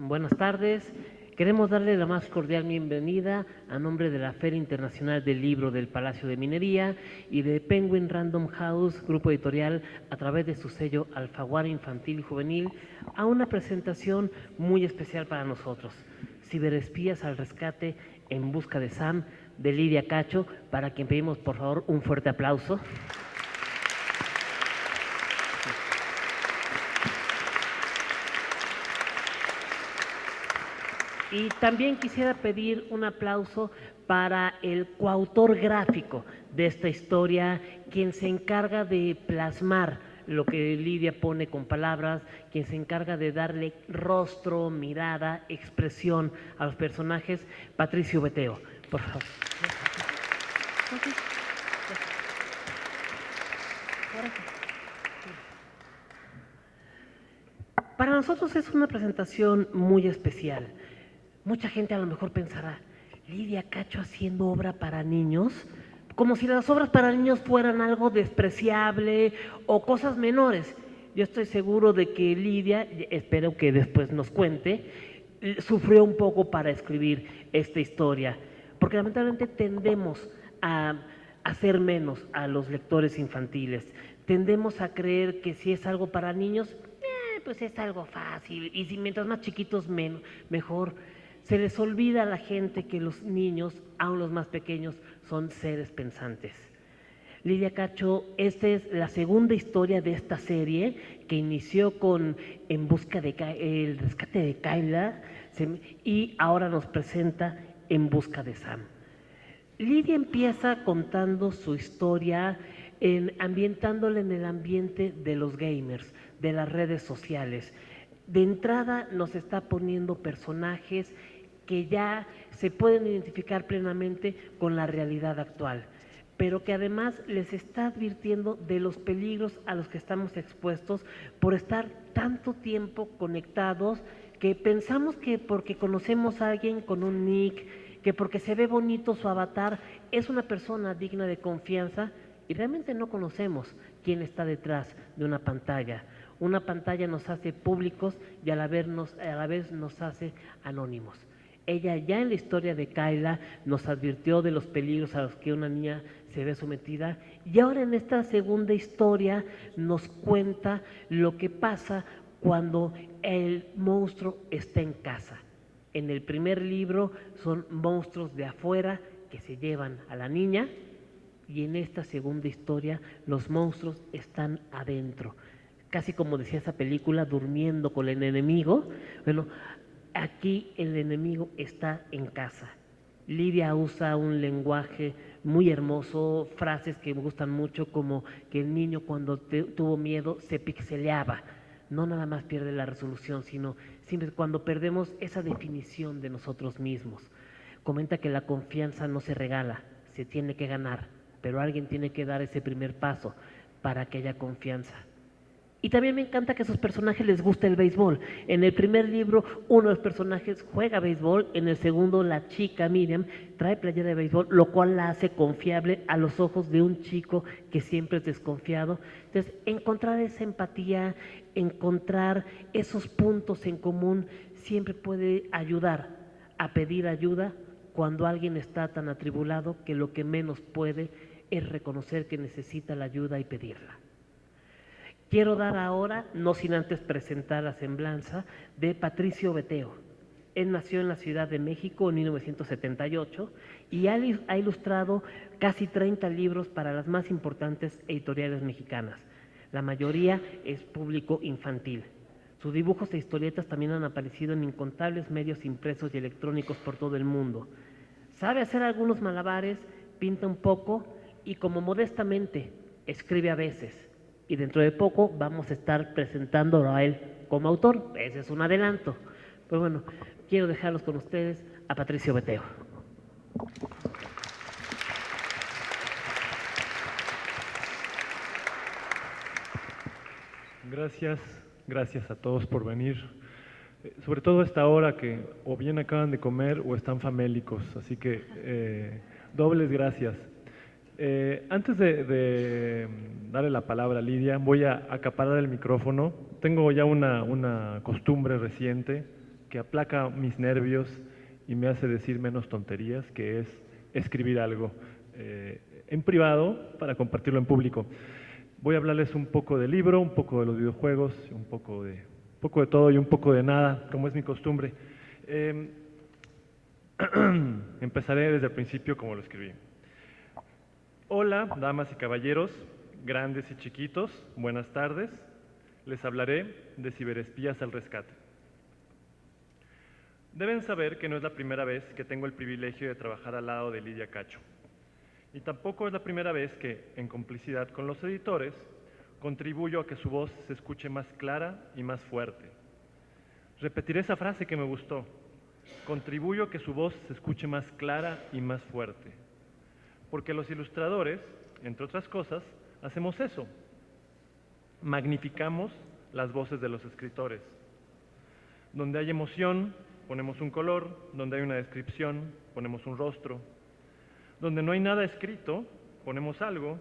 buenas tardes. Queremos darle la más cordial bienvenida a nombre de la Feria Internacional del Libro del Palacio de Minería y de Penguin Random House, grupo editorial, a través de su sello Alfaguara Infantil y Juvenil, a una presentación muy especial para nosotros. Ciberespías al rescate en busca de Sam, de Lidia Cacho, para quien pedimos por favor un fuerte aplauso. Y también quisiera pedir un aplauso para el coautor gráfico de esta historia, quien se encarga de plasmar lo que Lidia pone con palabras, quien se encarga de darle rostro, mirada, expresión a los personajes, Patricio Beteo. Por favor. Para nosotros es una presentación muy especial. Mucha gente a lo mejor pensará, Lidia Cacho haciendo obra para niños, como si las obras para niños fueran algo despreciable o cosas menores. Yo estoy seguro de que Lidia, espero que después nos cuente, sufrió un poco para escribir esta historia, porque lamentablemente tendemos a hacer menos a los lectores infantiles. Tendemos a creer que si es algo para niños, pues es algo fácil, y si mientras más chiquitos mejor. Se les olvida a la gente que los niños, aun los más pequeños, son seres pensantes. Lidia Cacho, esta es la segunda historia de esta serie que inició con En busca de el rescate de Kayla y ahora nos presenta En busca de Sam. Lidia empieza contando su historia ambientándola en el ambiente de los gamers, de las redes sociales. De entrada nos está poniendo personajes que ya se pueden identificar plenamente con la realidad actual, pero que además les está advirtiendo de los peligros a los que estamos expuestos por estar tanto tiempo conectados, que pensamos que porque conocemos a alguien con un nick, que porque se ve bonito su avatar, es una persona digna de confianza, y realmente no conocemos quién está detrás de una pantalla. Una pantalla nos hace públicos y a la vez nos hace anónimos. Ella ya en la historia de Kayla nos advirtió de los peligros a los que una niña se ve sometida, y ahora en esta segunda historia nos cuenta lo que pasa cuando el monstruo está en casa. En el primer libro son monstruos de afuera que se llevan a la niña, y en esta segunda historia los monstruos están adentro, casi como decía esa película, durmiendo con el enemigo. Bueno, aquí el enemigo está en casa. Lidia usa un lenguaje muy hermoso, frases que me gustan mucho, como que el niño cuando tuvo miedo se pixeleaba. No nada más pierde la resolución, sino siempre cuando perdemos esa definición de nosotros mismos. Comenta que la confianza no se regala, se tiene que ganar, pero alguien tiene que dar ese primer paso para que haya confianza. Y también me encanta que a sus personajes les gusta el béisbol. En el primer libro, uno de los personajes juega béisbol, en el segundo, la chica Miriam trae playera de béisbol, lo cual la hace confiable a los ojos de un chico que siempre es desconfiado. Entonces, encontrar esa empatía, encontrar esos puntos en común, siempre puede ayudar a pedir ayuda cuando alguien está tan atribulado que lo que menos puede es reconocer que necesita la ayuda y pedirla. Quiero dar ahora, no sin antes presentar la semblanza, de Patricio Beteo. Él nació en la Ciudad de México en 1978 y ha ilustrado casi 30 libros para las más importantes editoriales mexicanas. La mayoría es público infantil. Sus dibujos e historietas también han aparecido en incontables medios impresos y electrónicos por todo el mundo. Sabe hacer algunos malabares, pinta un poco y, como modestamente, escribe a veces. Y dentro de poco vamos a estar presentándolo a él como autor. Ese es un adelanto. Pero bueno, quiero dejarlos con ustedes a Patricio Beteo. Gracias a todos por venir. Sobre todo a esta hora que o bien acaban de comer o están famélicos, así que dobles gracias. Antes de darle la palabra a Lidia, voy a acaparar el micrófono. Tengo ya una costumbre reciente que aplaca mis nervios y me hace decir menos tonterías, que es escribir algo en privado para compartirlo en público. Voy a hablarles un poco del libro, un poco de los videojuegos, un poco de todo y un poco de nada, como es mi costumbre. Empezaré desde el principio como lo escribí. Hola, damas y caballeros, grandes y chiquitos, buenas tardes. Les hablaré de ciberespías al rescate. Deben saber que no es la primera vez que tengo el privilegio de trabajar al lado de Lidia Cacho. Y tampoco es la primera vez que, en complicidad con los editores, contribuyo a que su voz se escuche más clara y más fuerte. Repetiré esa frase que me gustó. Contribuyo a que su voz se escuche más clara y más fuerte. Porque los ilustradores, entre otras cosas, hacemos eso. Magnificamos las voces de los escritores. Donde hay emoción, ponemos un color, donde hay una descripción, ponemos un rostro. Donde no hay nada escrito, ponemos algo,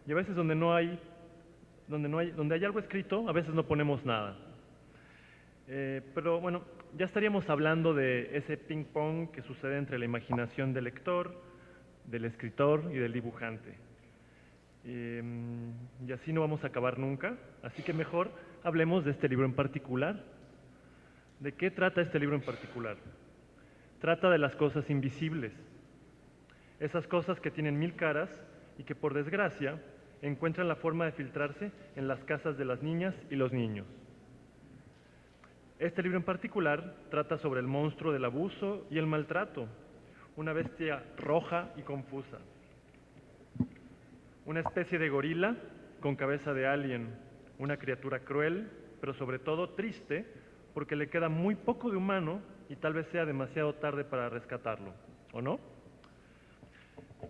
y a veces donde hay algo escrito, a veces no ponemos nada. Pero bueno, ya estaríamos hablando de ese ping-pong que sucede entre la imaginación del lector, del escritor y del dibujante. Y así no vamos a acabar nunca, así que mejor hablemos de este libro en particular. ¿De qué trata este libro en particular? Trata de las cosas invisibles, esas cosas que tienen mil caras y que por desgracia encuentran la forma de filtrarse en las casas de las niñas y los niños. Este libro en particular trata sobre el monstruo del abuso y el maltrato, una bestia roja y confusa. Una especie de gorila con cabeza de alien, una criatura cruel, pero sobre todo triste, porque le queda muy poco de humano y tal vez sea demasiado tarde para rescatarlo, ¿o no?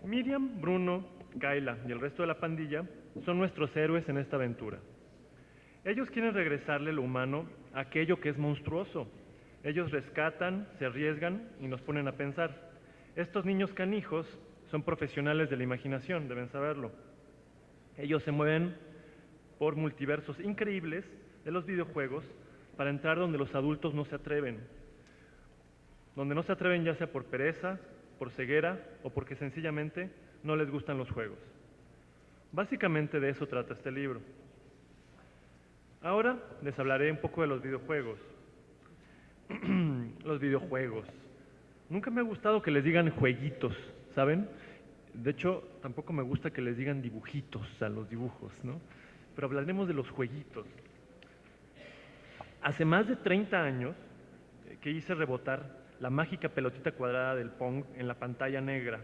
Miriam, Bruno, Kayla y el resto de la pandilla son nuestros héroes en esta aventura. Ellos quieren regresarle lo humano a aquello que es monstruoso. Ellos rescatan, se arriesgan y nos ponen a pensar. Estos niños canijos son profesionales de la imaginación, deben saberlo. Ellos se mueven por multiversos increíbles de los videojuegos para entrar donde los adultos no se atreven. Donde no se atreven ya sea por pereza, por ceguera o porque sencillamente no les gustan los juegos. Básicamente de eso trata este libro. Ahora les hablaré un poco de los videojuegos. Los videojuegos. Nunca me ha gustado que les digan jueguitos, ¿saben? De hecho, tampoco me gusta que les digan dibujitos a los dibujos, ¿no? Pero hablaremos de los jueguitos. Hace más de 30 años que hice rebotar la mágica pelotita cuadrada del Pong en la pantalla negra.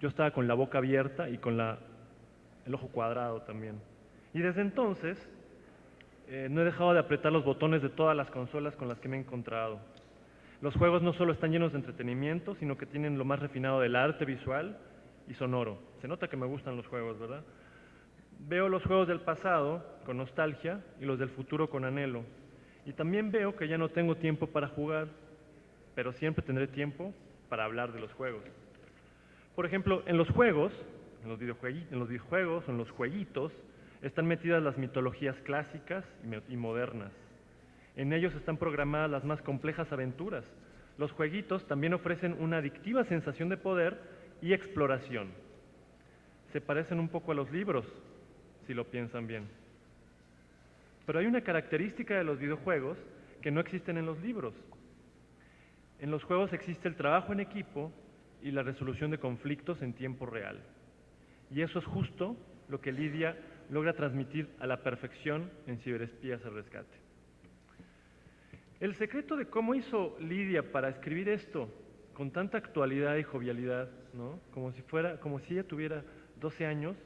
Yo estaba con la boca abierta y con el ojo cuadrado también. Y desde entonces no he dejado de apretar los botones de todas las consolas con las que me he encontrado. Los juegos no solo están llenos de entretenimiento, sino que tienen lo más refinado del arte visual y sonoro. Se nota que me gustan los juegos, ¿verdad? Veo los juegos del pasado con nostalgia y los del futuro con anhelo. Y también veo que ya no tengo tiempo para jugar, pero siempre tendré tiempo para hablar de los juegos. Por ejemplo, en los juegos, en los videojuegos, en los jueguitos, están metidas las mitologías clásicas y modernas. En ellos están programadas las más complejas aventuras. Los jueguitos también ofrecen una adictiva sensación de poder y exploración. Se parecen un poco a los libros, si lo piensan bien. Pero hay una característica de los videojuegos que no existen en los libros. En los juegos existe el trabajo en equipo y la resolución de conflictos en tiempo real. Y eso es justo lo que Lidia logra transmitir a la perfección en Ciberespías al Rescate. El secreto de cómo hizo Lidia para escribir esto con tanta actualidad y jovialidad, ¿no? Como si ella tuviera 12 años,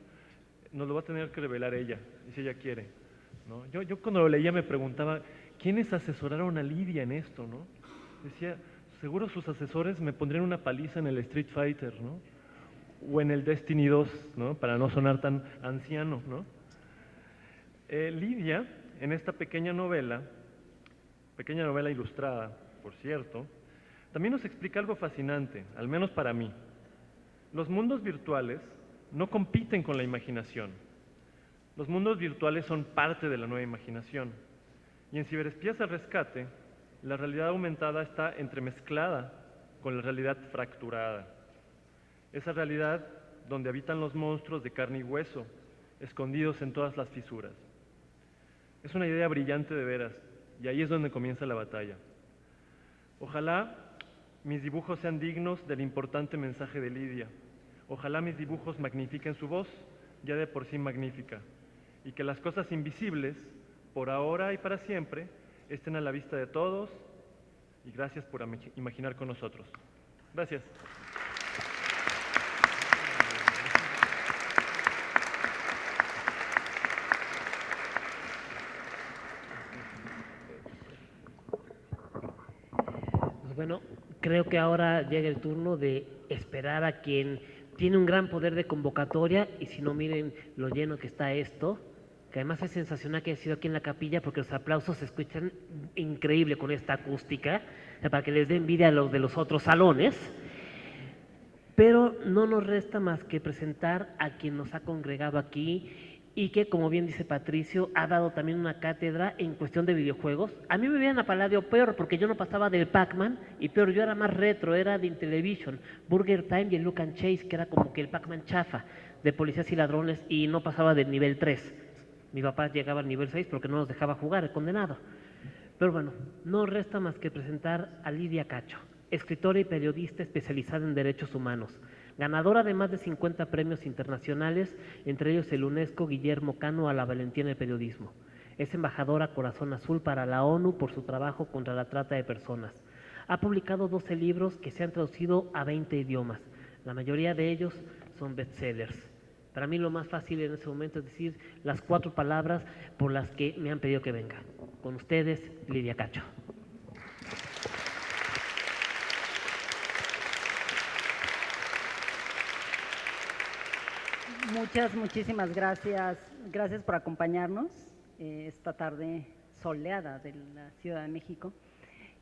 nos lo va a tener que revelar ella, y si ella quiere, ¿no? Yo cuando lo leía me preguntaba, ¿quiénes asesoraron a Lidia en esto, no? Decía, seguro sus asesores me pondrían una paliza en el Street Fighter, ¿no? O en el Destiny 2, ¿no? Para no sonar tan anciano, ¿no? Lidia, en esta pequeña novela ilustrada, por cierto, también nos explica algo fascinante, al menos para mí. Los mundos virtuales no compiten con la imaginación. Los mundos virtuales son parte de la nueva imaginación. Y en Ciberespías al Rescate La realidad aumentada está entremezclada con la realidad fracturada. Esa realidad donde habitan los monstruos de carne y hueso, escondidos en todas las fisuras. Es una idea brillante de veras, y ahí es donde comienza la batalla. Ojalá mis dibujos sean dignos del importante mensaje de Lidia. Ojalá mis dibujos magnifiquen su voz, ya de por sí magnífica, y que las cosas invisibles, por ahora y para siempre, estén a la vista de todos, y gracias por imaginar con nosotros. Gracias. Pues bueno, creo que ahora llega el turno de esperar a quien tiene un gran poder de convocatoria y si no miren lo lleno que está esto, que además es sensacional que haya sido aquí en la capilla porque los aplausos se escuchan increíble con esta acústica, o sea, para que les dé envidia a los de los otros salones. Pero no nos resta más que presentar a quien nos ha congregado aquí y que, como bien dice Patricio, ha dado también una cátedra en cuestión de videojuegos. A mí me veían a Palladio peor porque yo no pasaba del Pac-Man y peor, yo era más retro, era de Intellivision, Burger Time y el Look and Chase, que era como que el Pac-Man chafa de policías y ladrones y no pasaba del nivel 3. Mi papá llegaba al nivel 6 porque no nos dejaba jugar, el condenado. Pero bueno, no resta más que presentar a Lidia Cacho, escritora y periodista especializada en derechos humanos, ganadora de más de 50 premios internacionales, entre ellos el UNESCO Guillermo Cano a la valentía en el periodismo. Es embajadora Corazón Azul para la ONU por su trabajo contra la trata de personas. Ha publicado 12 libros que se han traducido a 20 idiomas. La mayoría de ellos son bestsellers. Para mí lo más fácil en ese momento es decir las 4 palabras por las que me han pedido que venga. Con ustedes, Lidia Cacho. Muchísimas gracias. Gracias por acompañarnos esta tarde soleada de la Ciudad de México.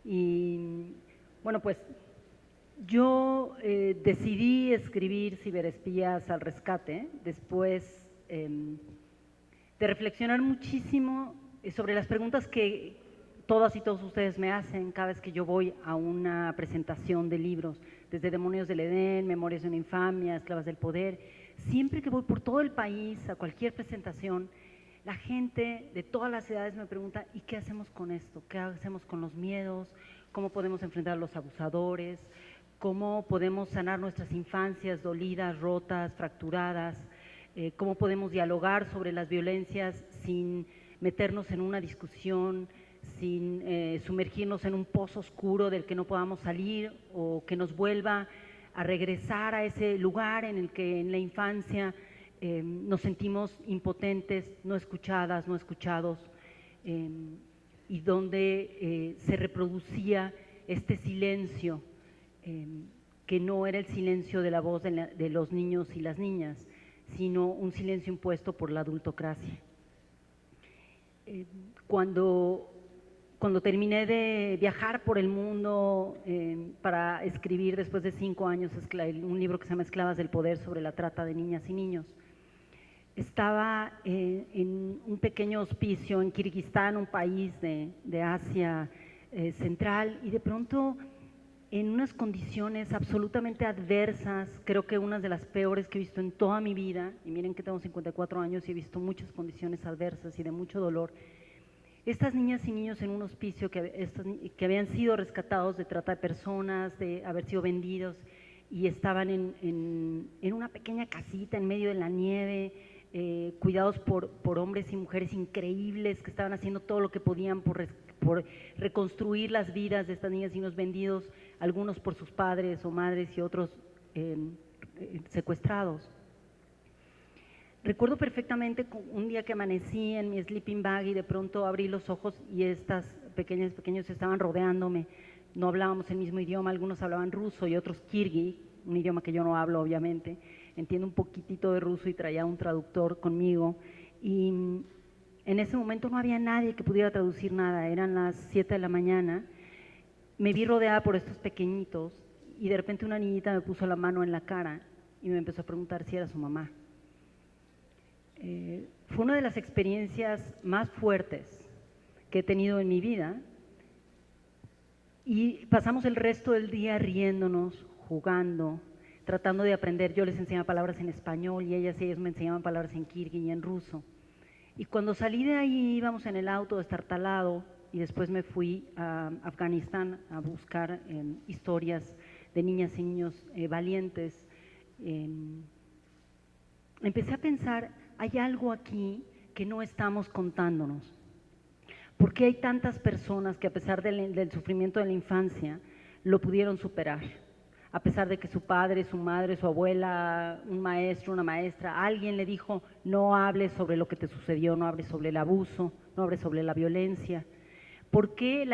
Y bueno, pues yo decidí escribir Ciberespías al rescate después de reflexionar muchísimo sobre las preguntas que todas y todos ustedes me hacen cada vez que yo voy a una presentación de libros, desde Demonios del Edén, Memorias de una infamia, Esclavas del poder. Siempre que voy por todo el país a cualquier presentación, la gente de todas las edades me pregunta, ¿y qué hacemos con esto? ¿Qué hacemos con los miedos? ¿Cómo podemos enfrentar a los abusadores? ¿Cómo podemos sanar nuestras infancias dolidas, rotas, fracturadas? ¿Cómo podemos dialogar sobre las violencias sin meternos en una discusión, sin sumergirnos en un pozo oscuro del que no podamos salir o que nos vuelva a regresar a ese lugar en el que en la infancia nos sentimos impotentes, no escuchadas, no escuchados, y donde se reproducía este silencio que no era el silencio de la voz de los niños y las niñas, sino un silencio impuesto por la adultocracia. Cuando terminé de viajar por el mundo para escribir después de 5 años un libro que se llama Esclavas del Poder sobre la trata de niñas y niños, estaba en un pequeño hospicio en Kirguistán, un país de Asia Central, y de pronto en unas condiciones absolutamente adversas, creo que unas de las peores que he visto en toda mi vida, y miren que tengo 54 años y he visto muchas condiciones adversas y de mucho dolor. Estas niñas y niños en un hospicio que habían sido rescatados de trata de personas, de haber sido vendidos, y estaban en una pequeña casita en medio de la nieve, cuidados por hombres y mujeres increíbles que estaban haciendo todo lo que podían por reconstruir las vidas de estas niñas y niños vendidos, algunos por sus padres o madres y otros secuestrados. Recuerdo perfectamente un día que amanecí en mi sleeping bag y de pronto abrí los ojos y estas pequeños estaban rodeándome. No hablábamos el mismo idioma, algunos hablaban ruso y otros kirgui, un idioma que yo no hablo obviamente. Entiendo un poquitito de ruso y traía un traductor conmigo. Y en ese momento no había nadie que pudiera traducir nada, eran las 7 de la mañana. Me vi rodeada por estos pequeñitos y de repente una niñita me puso la mano en la cara y me empezó a preguntar si era su mamá. Fue una de las experiencias más fuertes que he tenido en mi vida, Y pasamos el resto del día riéndonos, jugando, tratando de aprender. Yo les enseñaba palabras en español y ellos me enseñaban palabras en kirguí y en ruso. Y cuando salí de ahí íbamos en el auto destartalado y después me fui a Afganistán a buscar historias de niñas y niños valientes. Empecé a pensar, hay algo aquí que no estamos contándonos. ¿Por qué hay tantas personas que a pesar del sufrimiento de la infancia lo pudieron superar? A pesar de que su padre, su madre, su abuela, un maestro, una maestra, alguien le dijo, no hables sobre lo que te sucedió, no hables sobre el abuso, no hables sobre la violencia. ¿Por qué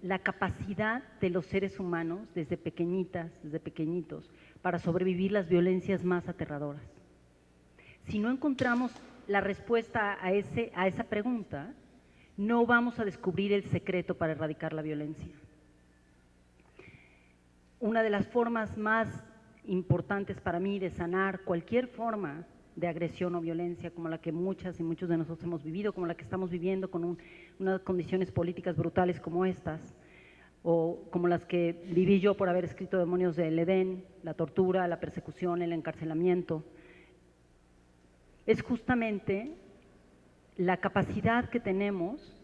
la capacidad de los seres humanos, desde pequeñitas, desde pequeñitos, para sobrevivir las violencias más aterradoras? Si no encontramos la respuesta a esa pregunta, no vamos a descubrir el secreto para erradicar la violencia. Una de las formas más importantes para mí de sanar cualquier forma de agresión o violencia, como la que muchas y muchos de nosotros hemos vivido, como la que estamos viviendo con unas condiciones políticas brutales como estas, o como las que viví yo por haber escrito Demonios del Edén, la tortura, la persecución, el encarcelamiento, es justamente la capacidad que tenemos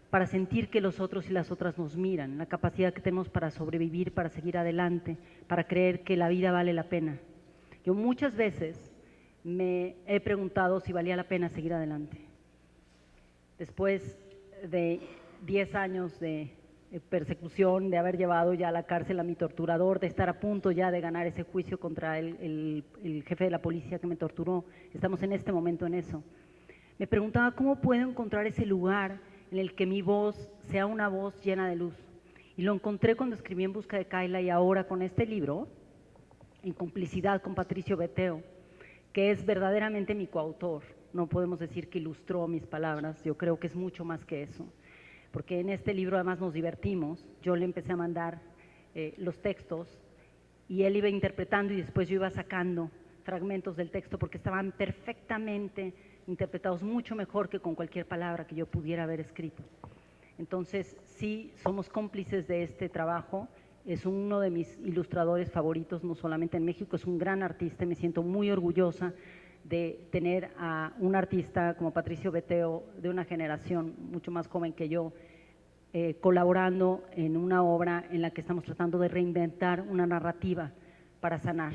para sentir que los otros y las otras nos miran, la capacidad que tenemos para sobrevivir, para seguir adelante, para creer que la vida vale la pena. Yo muchas veces me he preguntado si valía la pena seguir adelante. Después de 10 años de persecución, de haber llevado ya a la cárcel a mi torturador, de estar a punto ya de ganar ese juicio contra el jefe de la policía que me torturó, estamos en este momento en eso. Me preguntaba cómo puedo encontrar ese lugar en el que mi voz sea una voz llena de luz. Y lo encontré cuando escribí En busca de Kayla y ahora con este libro, en complicidad con Patricio Beteo, que es verdaderamente mi coautor. No podemos decir que ilustró mis palabras, yo creo que es mucho más que eso. Porque en este libro además nos divertimos, yo le empecé a mandar los textos y él iba interpretando y después yo iba sacando fragmentos del texto porque estaban perfectamente interpretados, mucho mejor que con cualquier palabra que yo pudiera haber escrito. Entonces, sí, somos cómplices de este trabajo, es uno de mis ilustradores favoritos, no solamente en México, es un gran artista y me siento muy orgullosa de tener a un artista como Patricio Beteo, de una generación mucho más joven que yo, colaborando en una obra en la que estamos tratando de reinventar una narrativa para sanar.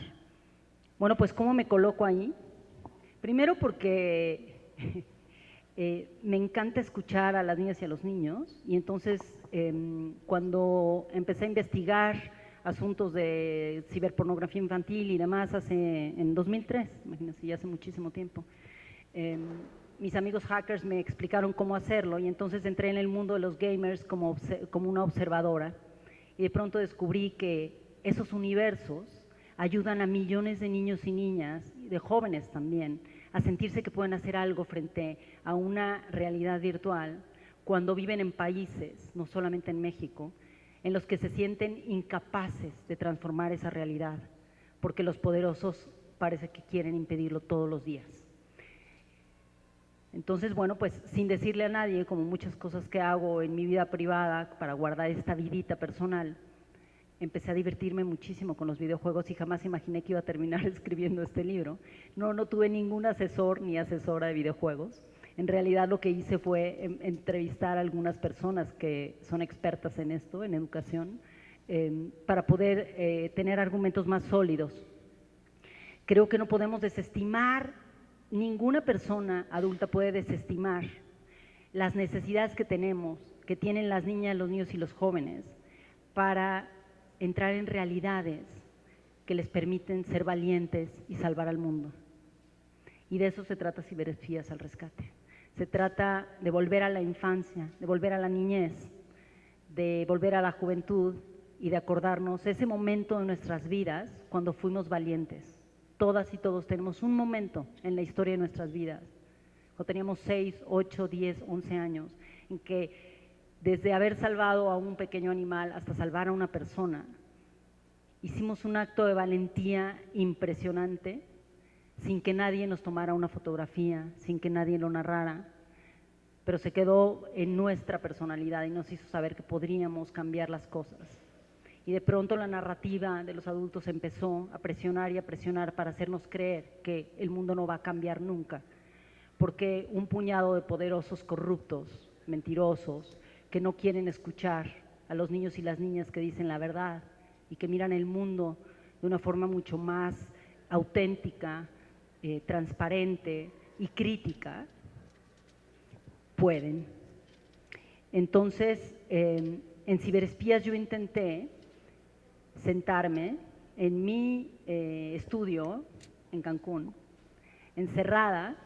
Bueno, pues ¿cómo me coloco ahí? Primero porque me encanta escuchar a las niñas y a los niños y entonces cuando empecé a investigar asuntos de ciberpornografía infantil y demás en 2003, imagínense, ya hace muchísimo tiempo, mis amigos hackers me explicaron cómo hacerlo y entonces entré en el mundo de los gamers como una observadora y de pronto descubrí que esos universos ayudan a millones de niños y niñas, de jóvenes también, a sentirse que pueden hacer algo frente a una realidad virtual cuando viven en países, no solamente en México, en los que se sienten incapaces de transformar esa realidad, porque los poderosos parece que quieren impedirlo todos los días. Entonces, bueno, pues sin decirle a nadie, como muchas cosas que hago en mi vida privada para guardar esta vidita personal, empecé a divertirme muchísimo con los videojuegos y jamás imaginé que iba a terminar escribiendo este libro. No tuve ningún asesor ni asesora de videojuegos. En realidad lo que hice fue entrevistar a algunas personas que son expertas en esto, en educación, para poder tener argumentos más sólidos. Creo que no podemos desestimar, ninguna persona adulta puede desestimar las necesidades que tenemos, que tienen las niñas, los niños y los jóvenes, para entrar en realidades que les permiten ser valientes y salvar al mundo. Y de eso se trata Ciberespías al Rescate. Se trata de volver a la infancia, de volver a la niñez, de volver a la juventud y de acordarnos ese momento de nuestras vidas cuando fuimos valientes. Todas y todos tenemos un momento en la historia de nuestras vidas, cuando teníamos 6, 8, 10, 11 años, en que desde haber salvado a un pequeño animal hasta salvar a una persona, hicimos un acto de valentía impresionante, sin que nadie nos tomara una fotografía, sin que nadie lo narrara, pero se quedó en nuestra personalidad y nos hizo saber que podríamos cambiar las cosas. Y de pronto la narrativa de los adultos empezó a presionar y a presionar para hacernos creer que el mundo no va a cambiar nunca, porque un puñado de poderosos corruptos, mentirosos, que no quieren escuchar a los niños y las niñas que dicen la verdad y que miran el mundo de una forma mucho más auténtica, transparente y crítica, pueden. Entonces, en Ciberespías yo intenté sentarme en mi estudio en Cancún, encerrada,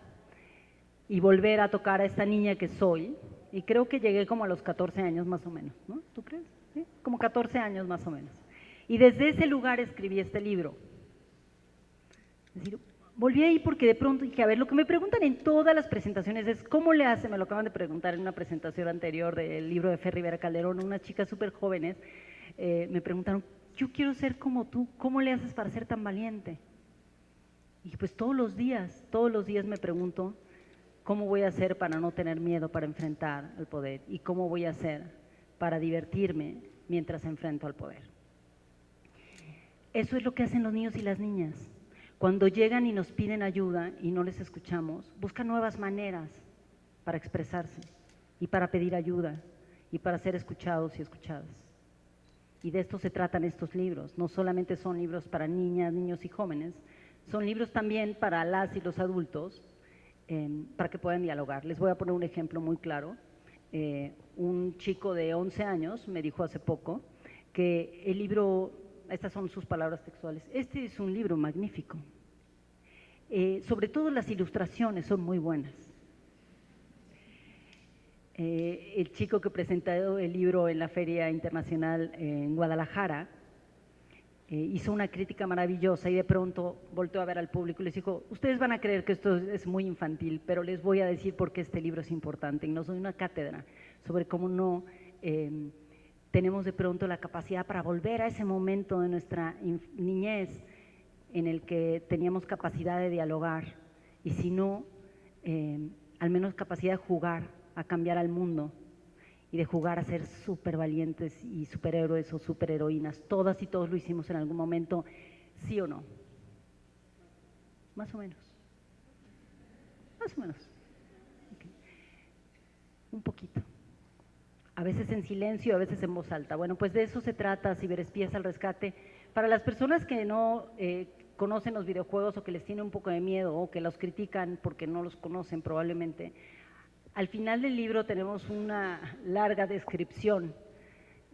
y volver a tocar a esta niña que soy, y creo que llegué como a los 14 años más o menos, ¿no? ¿Tú crees? ¿Sí? Como 14 años más o menos. Y desde ese lugar escribí este libro. Es decir, volví ahí porque de pronto dije, a ver, lo que me preguntan en todas las presentaciones es, ¿cómo le hace? Me lo acaban de preguntar en una presentación anterior del libro de Fer Rivera Calderón, unas chicas súper jóvenes, me preguntaron, yo quiero ser como tú, ¿cómo le haces para ser tan valiente? Y pues todos los días me pregunto, ¿cómo voy a hacer para no tener miedo para enfrentar al poder? ¿Y cómo voy a hacer para divertirme mientras enfrento al poder? Eso es lo que hacen los niños y las niñas. Cuando llegan y nos piden ayuda y no les escuchamos, buscan nuevas maneras para expresarse y para pedir ayuda y para ser escuchados y escuchadas. Y de esto se tratan estos libros. No solamente son libros para niñas, niños y jóvenes, son libros también para las y los adultos, para que puedan dialogar. Les voy a poner un ejemplo muy claro. Un chico de 11 años me dijo hace poco que el libro, estas son sus palabras textuales, este es un libro magnífico. Sobre todo las ilustraciones son muy buenas. El chico que presentó el libro en la Feria Internacional en Guadalajara hizo una crítica maravillosa y de pronto volteó a ver al público y les dijo, ustedes van a creer que esto es muy infantil, pero les voy a decir por qué este libro es importante y nos doy una cátedra sobre cómo no tenemos de pronto la capacidad para volver a ese momento de nuestra niñez en el que teníamos capacidad de dialogar y si no, al menos capacidad de jugar a cambiar al mundo y de jugar a ser súper valientes y superhéroes o superheroínas. Todas y todos lo hicimos en algún momento, ¿sí o no? Más o menos. Más o menos. Okay. Un poquito. A veces en silencio, a veces en voz alta. Bueno, pues de eso se trata Ciberespías al Rescate. Para las personas que no conocen los videojuegos o que les tiene un poco de miedo o que los critican porque no los conocen probablemente, al final del libro tenemos una larga descripción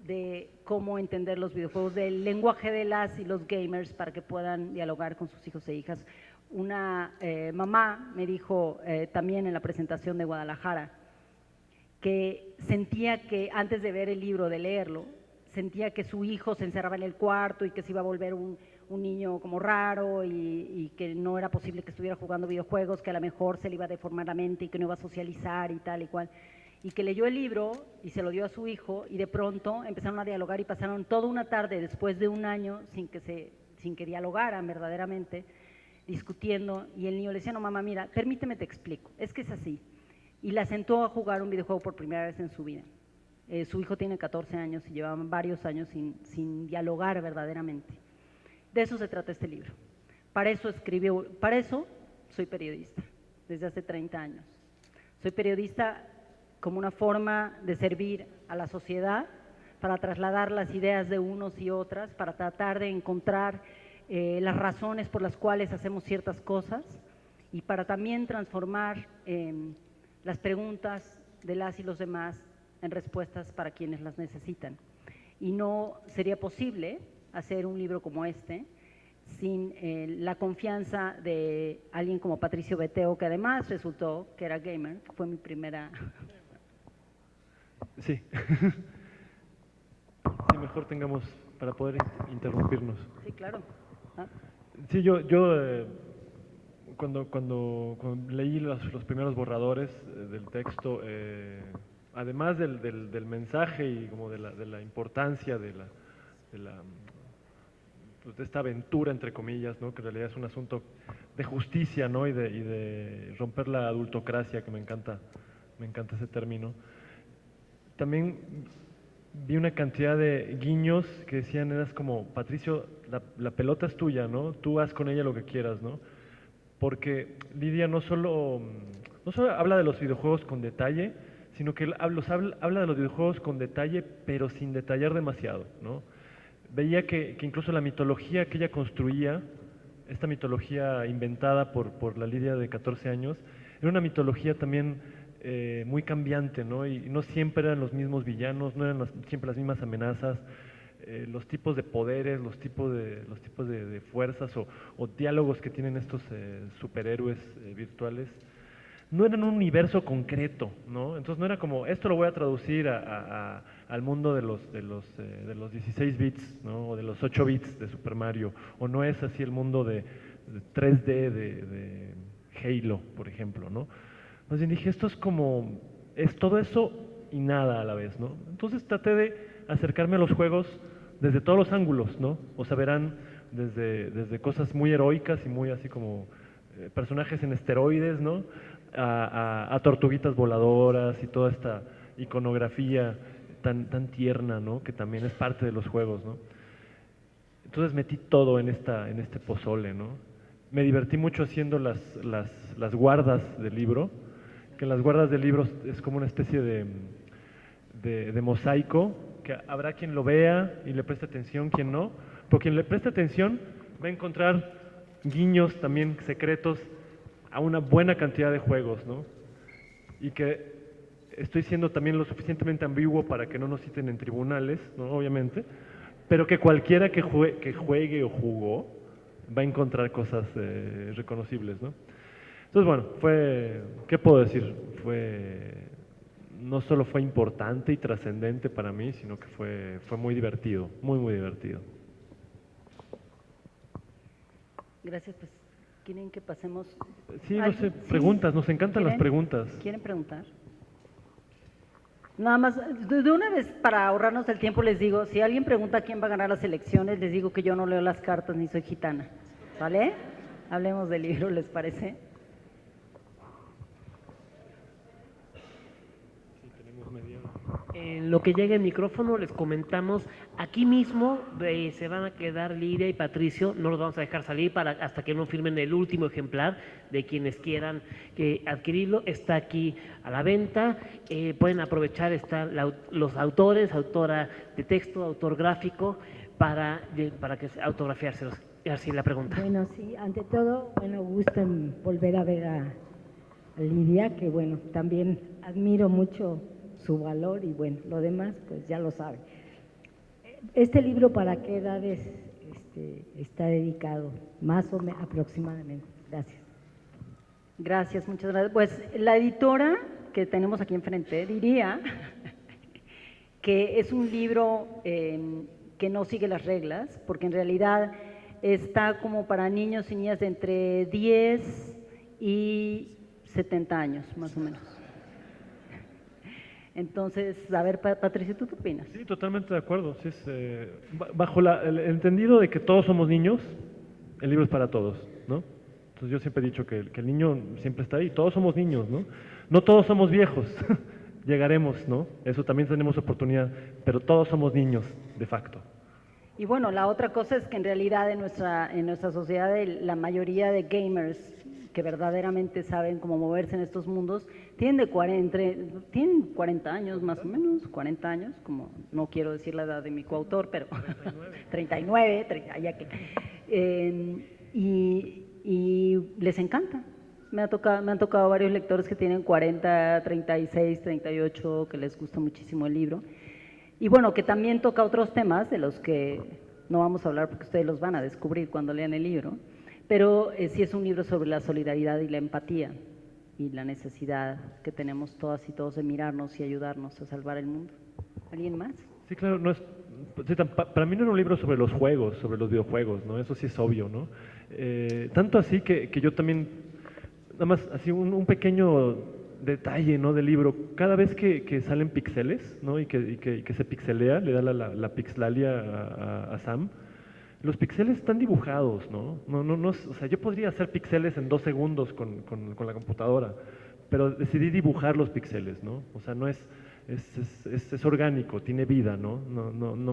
de cómo entender los videojuegos, del lenguaje de las y los gamers para que puedan dialogar con sus hijos e hijas. Una mamá me dijo también en la presentación de Guadalajara que sentía que antes de ver el libro, de leerlo, sentía que su hijo se encerraba en el cuarto y que se iba a volver un niño como raro y que no era posible que estuviera jugando videojuegos, que a lo mejor se le iba a deformar la mente y que no iba a socializar y tal y cual. Y que leyó el libro y se lo dio a su hijo y de pronto empezaron a dialogar y pasaron toda una tarde después de un año sin que dialogaran verdaderamente, discutiendo, y el niño le decía, no mamá, mira, permíteme te explico, es que es así. Y la sentó a jugar un videojuego por primera vez en su vida. Su hijo tiene 14 años y llevaban varios años sin dialogar verdaderamente. De eso se trata este libro. Para eso soy periodista, desde hace 30 años. Soy periodista como una forma de servir a la sociedad, para trasladar las ideas de unos y otras, para tratar de encontrar las razones por las cuales hacemos ciertas cosas y para también transformar las preguntas de las y los demás en respuestas para quienes las necesitan. Y no sería posible hacer un libro como este sin la confianza de alguien como Patricio Beteo, que además resultó que era gamer, fue mi primera… Sí. Sí, mejor tengamos para poder interrumpirnos. Sí, claro. ¿Ah? Sí, cuando leí los primeros borradores del texto, además del mensaje y como de la importancia pues de esta aventura, entre comillas, ¿no? Que en realidad es un asunto de justicia, ¿no? y de romper la adultocracia, que me encanta ese término. También vi una cantidad de guiños que decían, eras como, Patricio, la pelota es tuya, ¿no? Tú haz con ella lo que quieras, ¿no? Porque Lidia no solo habla de los videojuegos con detalle, sino que habla de los videojuegos con detalle, pero sin detallar demasiado, ¿no? Veía que incluso la mitología que ella construía, esta mitología inventada por la Lidia de 14 años, era una mitología también muy cambiante, ¿no? Y no siempre eran los mismos villanos, no eran siempre las mismas amenazas, los tipos de poderes, los tipos de fuerzas o diálogos que tienen estos superhéroes virtuales no eran un universo concreto, ¿no? Entonces no era como, esto lo voy a traducir al mundo de los 16 bits, ¿no? O de los 8 bits de Super Mario, o no es así el mundo de 3D de Halo, por ejemplo, ¿no? Más bien dije, esto es todo eso y nada a la vez, ¿no? Entonces traté de acercarme a los juegos desde todos los ángulos, ¿no? O sea, verán desde cosas muy heroicas y muy así como personajes en esteroides, ¿no? A tortuguitas voladoras y toda esta iconografía tan tierna, ¿no? Que también es parte de los juegos, ¿no? Entonces metí todo en este pozole, ¿no? Me divertí mucho haciendo las guardas del libro, que las guardas del libro es como una especie de mosaico, que habrá quien lo vea y le preste atención, quien no, pero quien le preste atención va a encontrar guiños también secretos a una buena cantidad de juegos, ¿no? Y que estoy siendo también lo suficientemente ambiguo para que no nos citen en tribunales, ¿no? Obviamente, pero que cualquiera que juegue o jugó va a encontrar cosas reconocibles, ¿no? Entonces, bueno, ¿qué puedo decir? No solo fue importante y trascendente para mí, sino que fue muy divertido, muy, muy divertido. Gracias, pues, ¿quieren que pasemos? Sí, no sé, preguntas, nos encantan las preguntas. ¿Quieren preguntar? Nada más, de una vez, para ahorrarnos el tiempo, les digo, si alguien pregunta quién va a ganar las elecciones, les digo que yo no leo las cartas ni soy gitana, ¿vale? Hablemos del libro, ¿les parece? En lo que llegue el micrófono les comentamos, aquí mismo se van a quedar Lidia y Patricio, no los vamos a dejar salir hasta que no firmen el último ejemplar de quienes quieran adquirirlo, está aquí a la venta, pueden aprovechar, están los autores, autora de texto, autor gráfico, para que autografiárselos. Y así la pregunta. Bueno, sí, ante todo, bueno, gusto en volver a ver a Lidia, que bueno, también admiro mucho su valor y bueno, lo demás pues ya lo sabe. ¿Este libro para qué edades está dedicado? Más o menos aproximadamente. Gracias. Gracias, muchas gracias. Pues la editora que tenemos aquí enfrente diría que es un libro que no sigue las reglas, porque en realidad está como para niños y niñas de entre 10 y 70 años, más o menos. Entonces, a ver, Patricio, ¿tú qué opinas? Sí, totalmente de acuerdo. Sí, bajo el entendido de que todos somos niños, el libro es para todos, ¿no? Entonces yo siempre he dicho que el niño siempre está ahí, todos somos niños, ¿no? No todos somos viejos, llegaremos, ¿no? Eso también tenemos oportunidad, pero todos somos niños, de facto. Y bueno, la otra cosa es que en realidad en nuestra sociedad la mayoría de gamers que verdaderamente saben cómo moverse en estos mundos, tienen 40 años más o menos, 40 años, como no quiero decir la edad de mi coautor, pero 39, ya que, y les encanta. Me han tocado varios lectores que tienen 40, 36, 38, que les gusta muchísimo el libro. Y bueno, que también toca otros temas de los que no vamos a hablar porque ustedes los van a descubrir cuando lean el libro, pero sí es un libro sobre la solidaridad y la empatía y la necesidad que tenemos todas y todos de mirarnos y ayudarnos a salvar el mundo. ¿Alguien más? Sí, claro, para mí no era un libro sobre los juegos, sobre los videojuegos, ¿no? Eso sí es obvio, ¿no? Tanto así que yo también, nada más así un pequeño detalle, ¿no? Del libro, cada vez que salen píxeles, ¿no? Y que se pixelea, le da la pixelalia a Sam, los píxeles están dibujados, ¿no? No, o sea, yo podría hacer píxeles en 2 segundos con la computadora, pero decidí dibujar los píxeles, ¿no? O sea, no es es orgánico, tiene vida, ¿no?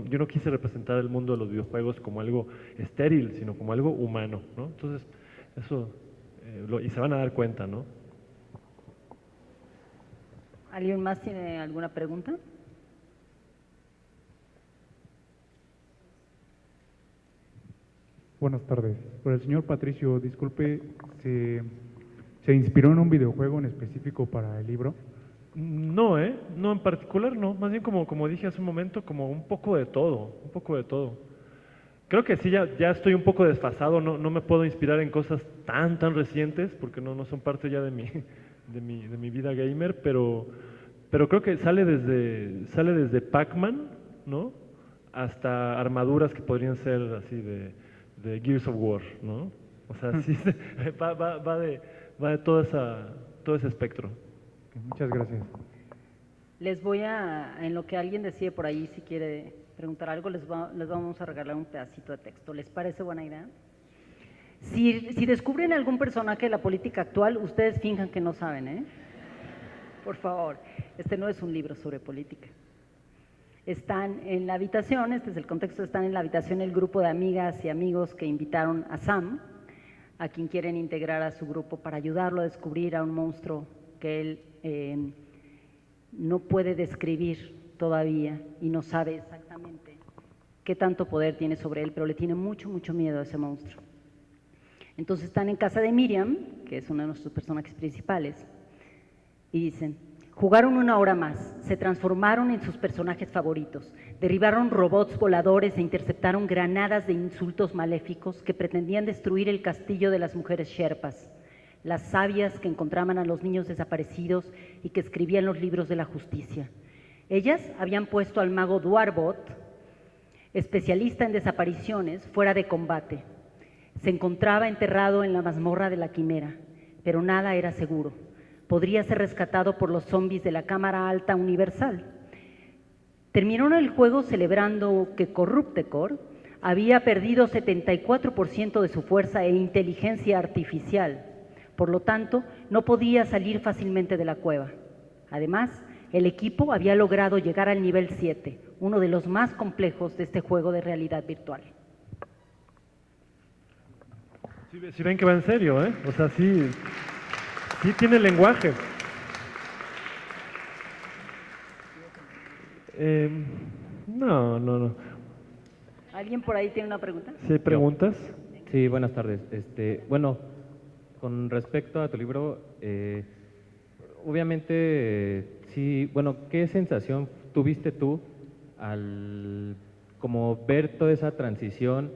Yo no quise representar el mundo de los videojuegos como algo estéril, sino como algo humano, ¿no? Entonces, eso, y se van a dar cuenta, ¿no? ¿Alguien más tiene alguna pregunta? Buenas tardes. Por el señor Patricio, disculpe, ¿se inspiró en un videojuego en específico para el libro? No, no en particular, no. Más bien como dije hace un momento, como un poco de todo, un poco de todo. Creo que sí, ya estoy un poco desfasado, no me puedo inspirar en cosas tan recientes, porque no son parte ya de mi vida gamer, pero creo que sale desde Pac-Man, ¿no? Hasta armaduras que podrían ser así de Gears of War, ¿no? O sea, sí, va de todo ese espectro. Muchas gracias. Les voy en lo que alguien decide por ahí, si quiere preguntar algo, les vamos a regalar un pedacito de texto. ¿Les parece buena idea? Si descubren algún personaje de la política actual, ustedes finjan que no saben, ¿eh? Por favor, este no es un libro sobre política. Están en la habitación, este es el contexto, están en la habitación el grupo de amigas y amigos que invitaron a Sam, a quien quieren integrar a su grupo para ayudarlo a descubrir a un monstruo que él no puede describir todavía y no sabe exactamente qué tanto poder tiene sobre él, pero le tiene mucho miedo a ese monstruo. Entonces están en casa de Miriam, que es uno de nuestros personajes principales, y dicen: jugaron 1 hora más, se transformaron en sus personajes favoritos, derribaron robots voladores e interceptaron granadas de insultos maléficos que pretendían destruir el castillo de las mujeres Sherpas, las sabias que encontraban a los niños desaparecidos y que escribían los libros de la justicia. Ellas habían puesto al mago Duarbot, especialista en desapariciones, fuera de combate. Se encontraba enterrado en la mazmorra de la Quimera, pero nada era seguro. Podría ser rescatado por los zombies de la Cámara Alta Universal. Terminaron el juego celebrando que Corruptecor había perdido 74% de su fuerza e inteligencia artificial. Por lo tanto, no podía salir fácilmente de la cueva. Además, el equipo había logrado llegar al nivel 7, uno de los más complejos de este juego de realidad virtual. Sí ven que va en serio, ¿eh? O sea, sí tiene lenguaje. No. ¿Alguien por ahí tiene una pregunta? ¿Sí hay preguntas? Sí, buenas tardes. Bueno, con respecto a tu libro, obviamente, sí, bueno, ¿qué sensación tuviste tú al como ver toda esa transición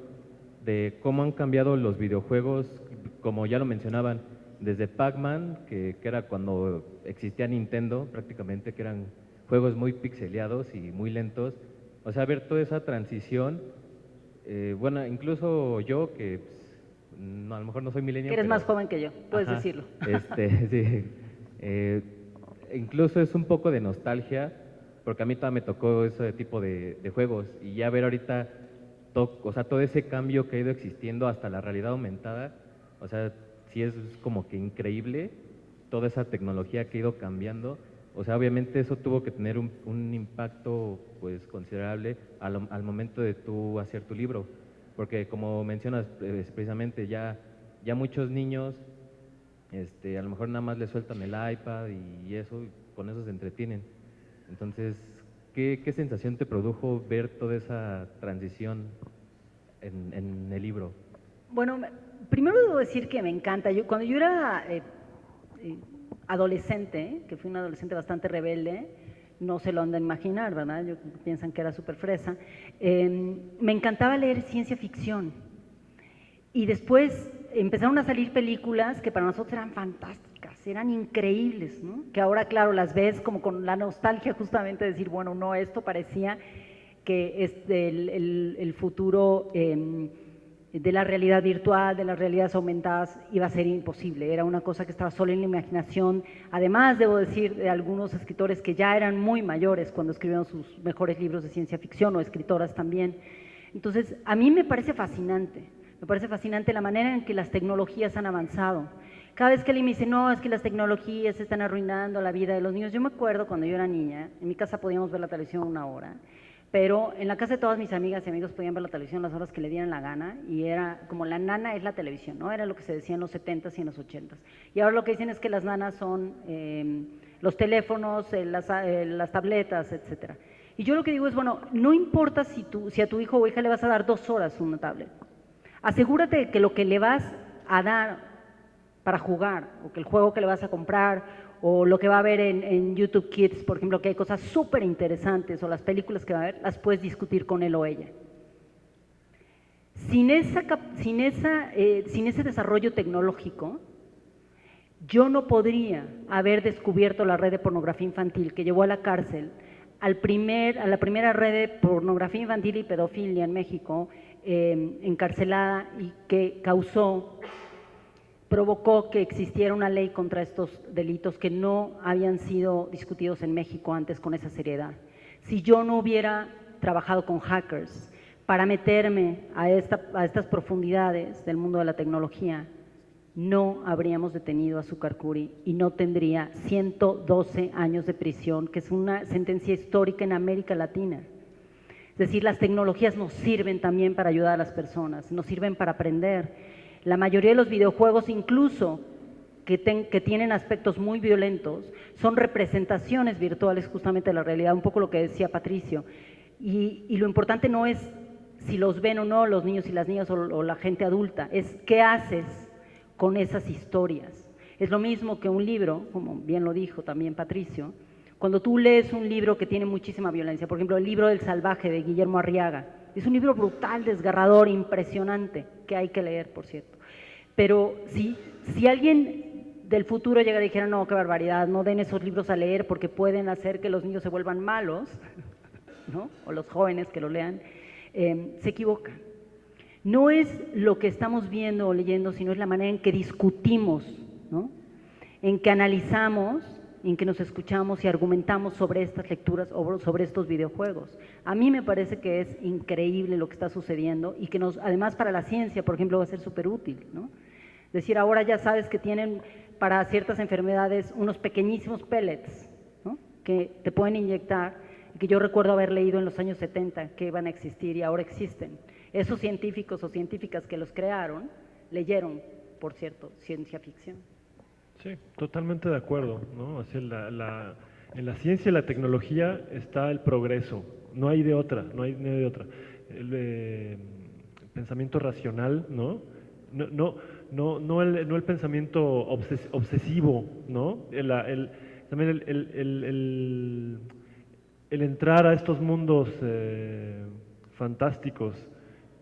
de cómo han cambiado los videojuegos, como ya lo mencionaban, desde Pac-Man, que era cuando existía Nintendo prácticamente, que eran juegos muy pixeleados y muy lentos, o sea, ver toda esa transición, bueno, incluso yo, que no, a lo mejor no soy millennial, Que eres pero, más joven que yo, puedes ajá, decirlo. Sí, incluso es un poco de nostalgia, porque a mí todavía me tocó ese tipo de juegos, y ya ver ahorita o sea, todo ese cambio que ha ido existiendo hasta la realidad aumentada, o sea, sí es como que increíble toda esa tecnología que ha ido cambiando. O sea, obviamente eso tuvo que tener un impacto pues considerable al momento de tú hacer tu libro, porque como mencionas precisamente ya muchos niños a lo mejor nada más le sueltan el iPad y eso, y con eso se entretienen. Entonces, ¿qué sensación te produjo ver toda esa transición en el libro? Bueno, primero debo decir que me encanta. Cuando yo era adolescente, que fui una adolescente bastante rebelde, no se lo han de imaginar, ¿verdad? Piensan que era súper fresa. Me encantaba leer ciencia ficción. Y después empezaron a salir películas que para nosotros eran fantásticas, eran increíbles, ¿no? Que ahora, claro, las ves como con la nostalgia justamente de decir, bueno, no, esto parecía que es el futuro de la realidad virtual, de las realidades aumentadas, iba a ser imposible. Era una cosa que estaba solo en la imaginación. Además, debo decir, de algunos escritores que ya eran muy mayores cuando escribieron sus mejores libros de ciencia ficción, o escritoras también. Entonces, a mí me parece fascinante la manera en que las tecnologías han avanzado, Cada vez que alguien me dice, no, es que las tecnologías están arruinando la vida de los niños. Yo me acuerdo cuando yo era niña, en mi casa podíamos ver la televisión 1 hora, pero en la casa de todas mis amigas y amigos podían ver la televisión las horas que le dieran la gana, y era como la nana es la televisión, ¿no? Era lo que se decía en los 70s y en los 80s. Y ahora lo que dicen es que las nanas son los teléfonos, las tabletas, etcétera. Y yo lo que digo es, bueno, no importa si a tu hijo o hija le vas a dar 2 horas una tablet. Asegúrate de que lo que le vas a dar para jugar, o que el juego que le vas a comprar, o lo que va a ver en YouTube Kids, por ejemplo, que hay cosas súper interesantes, o las películas que va a ver, las puedes discutir con él o ella. Sin ese desarrollo tecnológico, yo no podría haber descubierto la red de pornografía infantil que llevó a la cárcel a la primera red de pornografía infantil y pedofilia en México, encarcelada, y que provocó que existiera una ley contra estos delitos que no habían sido discutidos en México antes con esa seriedad. Si yo no hubiera trabajado con hackers para meterme a estas profundidades del mundo de la tecnología, no habríamos detenido a Zucar Curi y no tendría 112 años de prisión, que es una sentencia histórica en América Latina. Es decir, las tecnologías nos sirven también para ayudar a las personas, nos sirven para aprender. La mayoría de los videojuegos, incluso que tienen aspectos muy violentos, son representaciones virtuales justamente de la realidad, un poco lo que decía Patricio. Y lo importante no es si los ven o no los niños y las niñas o la gente adulta, es qué haces con esas historias. Es lo mismo que un libro, como bien lo dijo también Patricio, cuando tú lees un libro que tiene muchísima violencia, por ejemplo, el libro del Salvaje de Guillermo Arriaga, es un libro brutal, desgarrador, impresionante, que hay que leer, por cierto. Pero si alguien del futuro llegara y dijera, no, qué barbaridad, no den esos libros a leer porque pueden hacer que los niños se vuelvan malos, ¿no? O los jóvenes que lo lean, se equivoca. No es lo que estamos viendo o leyendo, sino es la manera en que discutimos, ¿no? En que analizamos, en que nos escuchamos y argumentamos sobre estas lecturas o sobre estos videojuegos. A mí me parece que es increíble lo que está sucediendo y que además para la ciencia, por ejemplo, va a ser súper útil, ¿no? Es decir, ahora ya sabes que tienen para ciertas enfermedades unos pequeñísimos pellets, ¿no? Que te pueden inyectar, y que yo recuerdo haber leído en los años 70 que iban a existir y ahora existen. Esos científicos o científicas que los crearon leyeron, por cierto, ciencia ficción. Sí, totalmente de acuerdo, ¿no? O sea, en la ciencia y la tecnología está el progreso, no hay de otra, no hay de otra. El pensamiento racional, ¿no? No el pensamiento obsesivo, ¿no? También el entrar a estos mundos fantásticos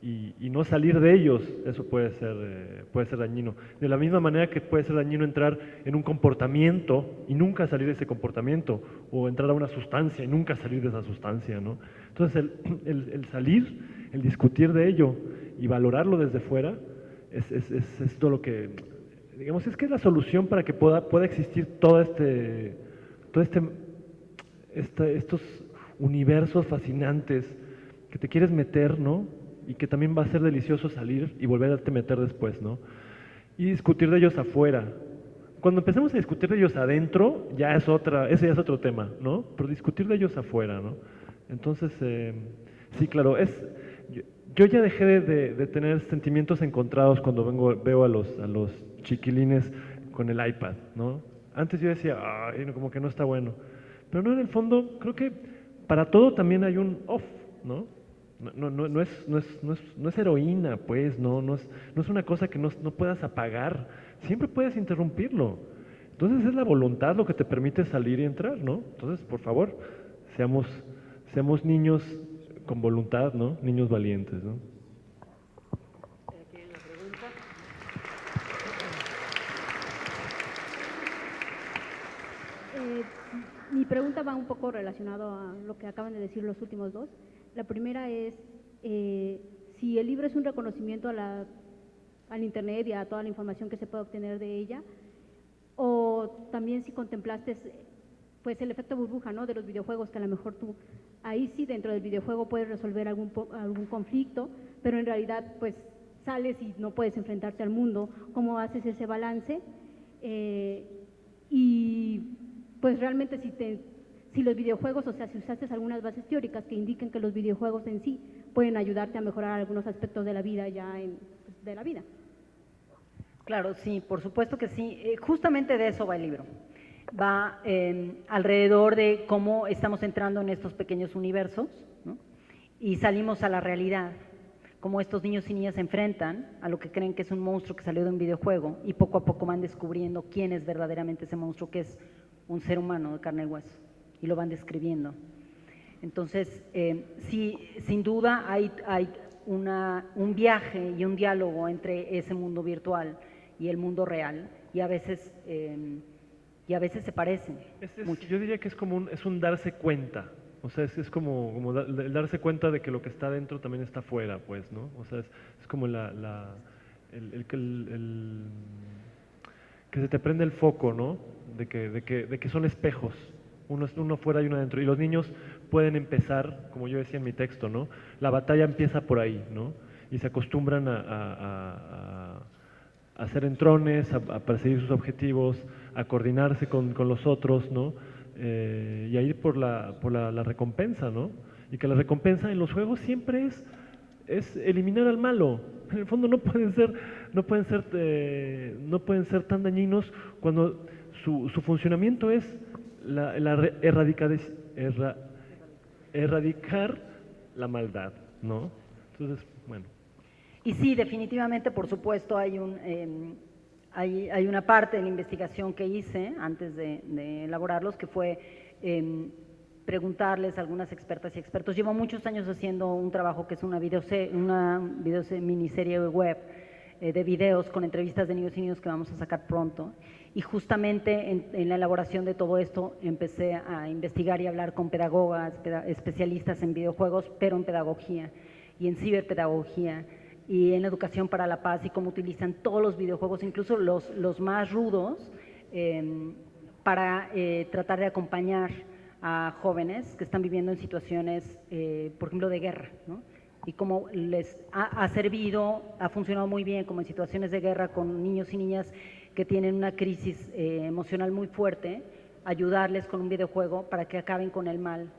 y no salir de ellos, eso puede ser dañino. De la misma manera que puede ser dañino entrar en un comportamiento y nunca salir de ese comportamiento, o entrar a una sustancia y nunca salir de esa sustancia, ¿no? Entonces el salir, el discutir de ello y valorarlo desde fuera es todo lo que, digamos, es que es la solución para que pueda existir estos universos fascinantes que te quieres meter, ¿no? Y que también va a ser delicioso salir y volverte a meter después, ¿no? Y discutir de ellos afuera. Cuando empecemos a discutir de ellos adentro, ese ya es otro tema, ¿no? Pero discutir de ellos afuera, ¿no? Entonces, sí, claro, yo ya dejé de tener sentimientos encontrados cuando veo a los chiquilines con el iPad, ¿no? Antes yo decía, ay, como que no está bueno. Pero no, en el fondo, creo que para todo también hay un off, ¿no? No es heroína, pues, no es una cosa que no puedas apagar, siempre puedes interrumpirlo. Entonces es la voluntad lo que te permite salir y entrar, ¿no? Entonces, por favor, seamos niños con voluntad, ¿no? Niños valientes, ¿no? Aquí hay una pregunta. Mi pregunta va un poco relacionado a lo que acaban de decir los últimos dos. La primera es si el libro es un reconocimiento al Internet y a toda la información que se puede obtener de ella, o también si contemplaste pues el efecto burbuja, ¿no? De los videojuegos, que a lo mejor tú ahí sí dentro del videojuego puedes resolver algún conflicto, pero en realidad pues sales y no puedes enfrentarte al mundo. ¿Cómo haces ese balance? Y pues realmente si los videojuegos, o sea, si usaste algunas bases teóricas que indiquen que los videojuegos en sí pueden ayudarte a mejorar algunos aspectos de la vida de la vida. Claro, sí, por supuesto que sí. Justamente de eso va el libro. Va alrededor de cómo estamos entrando en estos pequeños universos, ¿no? Y salimos a la realidad, cómo estos niños y niñas se enfrentan a lo que creen que es un monstruo que salió de un videojuego y poco a poco van descubriendo quién es verdaderamente ese monstruo, que es un ser humano de carne y hueso, y lo van describiendo. Entonces, sí, sin duda hay un viaje y un diálogo entre ese mundo virtual y el mundo real, y a veces se parecen mucho. Yo diría que es como un darse cuenta, o sea, es como el darse cuenta de que lo que está dentro también está afuera, pues, ¿no? O sea, es como que se te prende el foco, ¿no? De que son espejos, uno afuera y uno adentro, y los niños pueden empezar, como yo decía en mi texto, ¿no? La batalla empieza por ahí, ¿no? Y se acostumbran a hacer entrones, a perseguir sus objetivos, a coordinarse con los otros, ¿no? Y a ir por la recompensa, ¿no? Y que la recompensa en los juegos siempre es eliminar al malo. En el fondo no pueden ser tan dañinos cuando su funcionamiento es erradicar la maldad, ¿no? Entonces, bueno. Y sí, definitivamente, por supuesto, hay una parte de la investigación que hice antes de elaborarlos, que fue preguntarles a algunas expertas y expertos. Llevo muchos años haciendo un trabajo que es una miniserie web de videos con entrevistas de niños y niños que vamos a sacar pronto. Y justamente en la elaboración de todo esto empecé a investigar y hablar con pedagogas, especialistas en videojuegos, pero en pedagogía y en ciberpedagogía y en educación para la paz, y cómo utilizan todos los videojuegos, incluso los más rudos, para tratar de acompañar a jóvenes que están viviendo en situaciones, por ejemplo, de guerra, ¿no? Y cómo les ha servido, ha funcionado muy bien, como en situaciones de guerra con niños y niñas que tienen una crisis emocional muy fuerte, ayudarles con un videojuego para que acaben con el mal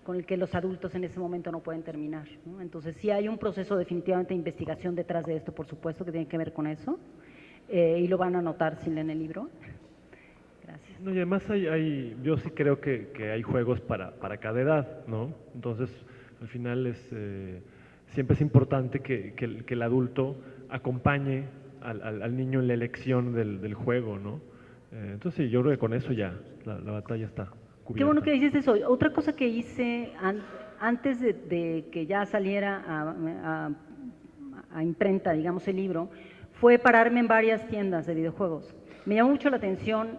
con el que los adultos en ese momento no pueden terminar, ¿no? Entonces sí hay un proceso definitivamente de investigación detrás de esto, por supuesto, que tiene que ver con eso, y lo van a notar si leen el libro. Gracias. No, y además yo sí creo que hay juegos para cada edad, ¿no? Entonces, al final siempre es importante que el adulto acompañe al niño en la elección del juego, ¿no? Entonces sí, yo creo que con eso ya la batalla está cubierta. Qué bueno que dices eso. Otra cosa que hice antes de que ya saliera a imprenta, digamos, el libro, fue pararme en varias tiendas de videojuegos. Me llamó mucho la atención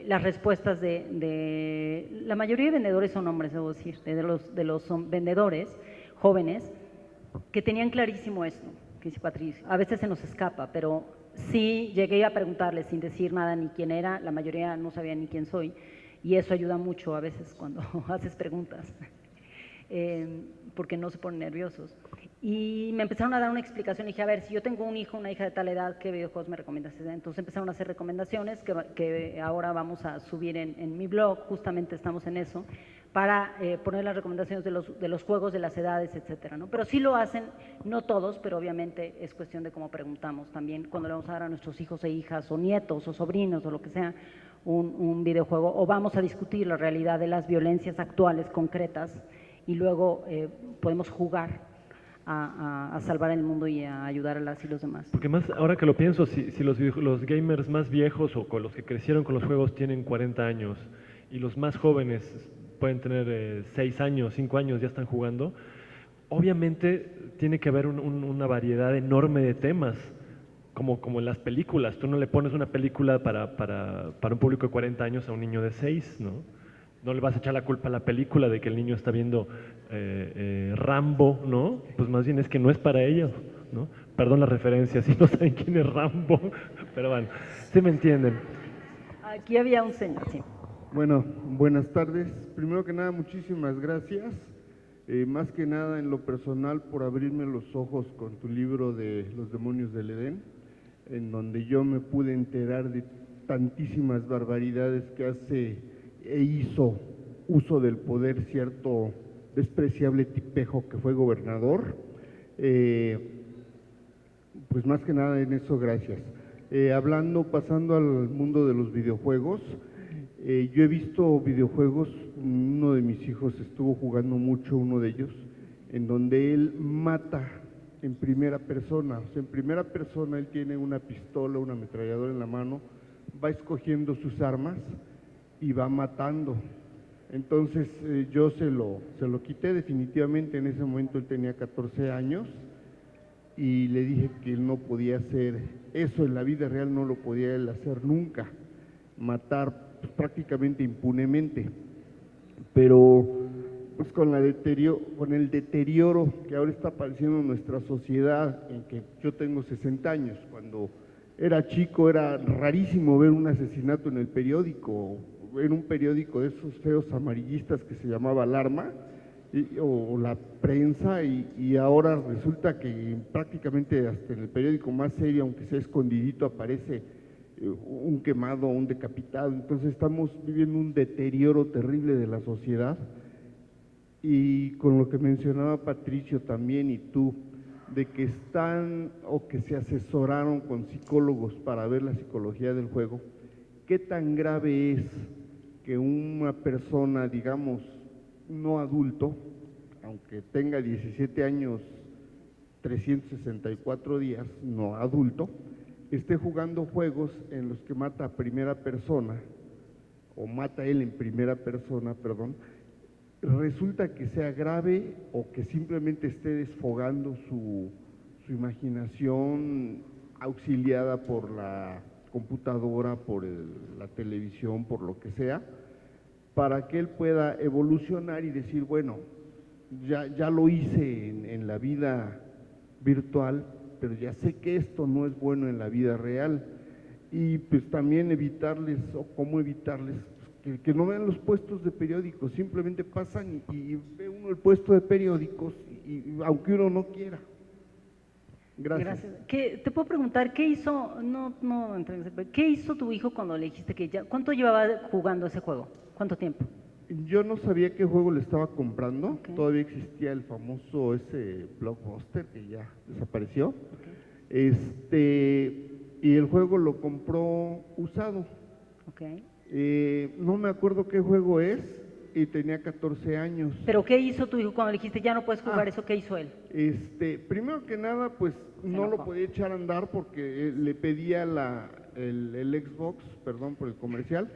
las respuestas de la mayoría de vendedores son hombres, debo decir, de los vendedores jóvenes, que tenían clarísimo esto, que dice Patricio. A veces se nos escapa, pero sí llegué a preguntarles sin decir nada ni quién era, la mayoría no sabía ni quién soy, y eso ayuda mucho a veces cuando haces preguntas, porque no se ponen nerviosos. Y me empezaron a dar una explicación y dije, a ver, si yo tengo un hijo, una hija de tal edad, ¿qué videojuegos me recomiendas? Entonces empezaron a hacer recomendaciones que ahora vamos a subir en mi blog, justamente estamos en eso, para poner las recomendaciones de los juegos, de las edades, etcétera, ¿no? Pero sí lo hacen, no todos, pero obviamente es cuestión de cómo preguntamos también cuando le vamos a dar a nuestros hijos e hijas, o nietos, o sobrinos, o lo que sea, un videojuego, o vamos a discutir la realidad de las violencias actuales, concretas, y luego podemos jugar a salvar el mundo y a ayudar a las y los demás. Porque más, ahora que lo pienso, si los gamers más viejos o con los que crecieron con los juegos tienen 40 años y los más jóvenes pueden tener 6 años, 5 años, ya están jugando, obviamente tiene que haber una variedad enorme de temas, como en las películas. Tú no le pones una película para un público de 40 años a un niño de 6, ¿no? No le vas a echar la culpa a la película de que el niño está viendo Rambo, ¿no? Pues más bien es que no es para ellos, ¿no? Perdón la referencia, si no saben quién es Rambo, pero bueno, sí me entienden. Aquí había un señor, sí. Bueno, buenas tardes. Primero que nada, muchísimas gracias. Más que nada en lo personal por abrirme los ojos con tu libro de Los demonios del Edén, en donde yo me pude enterar de tantísimas barbaridades que hace e hizo uso del poder cierto despreciable tipejo que fue gobernador. Pues más que nada en eso, gracias. Pasando al mundo de los videojuegos, yo he visto videojuegos, uno de mis hijos estuvo jugando mucho uno de ellos, en donde él mata en primera persona. O sea, en primera persona él tiene una pistola, una ametralladora en la mano, va escogiendo sus armas y va matando. Entonces yo se lo quité definitivamente. En ese momento él tenía 14 años y le dije que él no podía hacer eso en la vida real, no lo podía él hacer nunca, matar pues, prácticamente impunemente. Pero pues con el deterioro que ahora está apareciendo en nuestra sociedad, en que yo tengo 60 años, cuando era chico era rarísimo ver un asesinato en el periódico, en un periódico de esos feos amarillistas que se llamaba Alarma, o la prensa, y ahora resulta que prácticamente hasta en el periódico más serio, aunque sea escondidito, aparece un quemado, un decapitado. Entonces estamos viviendo un deterioro terrible de la sociedad, y con lo que mencionaba Patricio también y tú, de que están o que se asesoraron con psicólogos para ver la psicología del juego, ¿qué tan grave es que una persona, digamos, no adulto, aunque tenga 17 años, 364 días, no adulto, esté jugando juegos en los que mata a primera persona, o mata él en primera persona, perdón, resulta que sea grave o que simplemente esté desfogando su imaginación auxiliada por la computadora, por la televisión, por lo que sea, para que él pueda evolucionar y decir, bueno, ya lo hice en la vida virtual, pero ya sé que esto no es bueno en la vida real. Y pues también evitarles, o cómo evitarles, que no vean los puestos de periódicos, simplemente pasan y ve uno el puesto de periódicos, y aunque uno no quiera. Gracias. Te puedo preguntar, ¿qué hizo tu hijo cuando le dijiste que ya, cuánto llevaba jugando ese juego? ¿Cuánto tiempo? Yo no sabía qué juego le estaba comprando, Okay. Todavía existía el famoso ese Blockbuster que ya desapareció, y el juego lo compró usado. Okay. No me acuerdo qué juego es, y tenía 14 años. ¿Pero qué hizo tu hijo cuando le dijiste ya no puedes jugar eso? ¿Qué hizo él? Primero que nada, pues no lo podía echar a andar porque le pedía el Xbox, perdón por el comercial,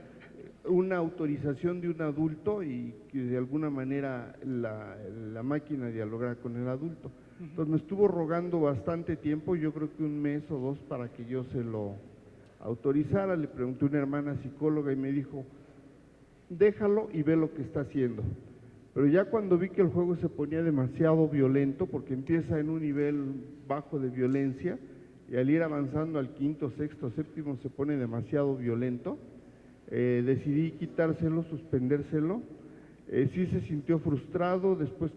una autorización de un adulto y que de alguna manera la máquina dialogara con el adulto. Entonces me estuvo rogando bastante tiempo, yo creo que un mes o dos, para que yo se lo autorizara. Le pregunté a una hermana psicóloga y me dijo, déjalo y ve lo que está haciendo. Pero ya cuando vi que el juego se ponía demasiado violento, porque empieza en un nivel bajo de violencia y al ir avanzando al quinto, sexto, séptimo se pone demasiado violento, decidí quitárselo, suspendérselo. Sí se sintió frustrado, después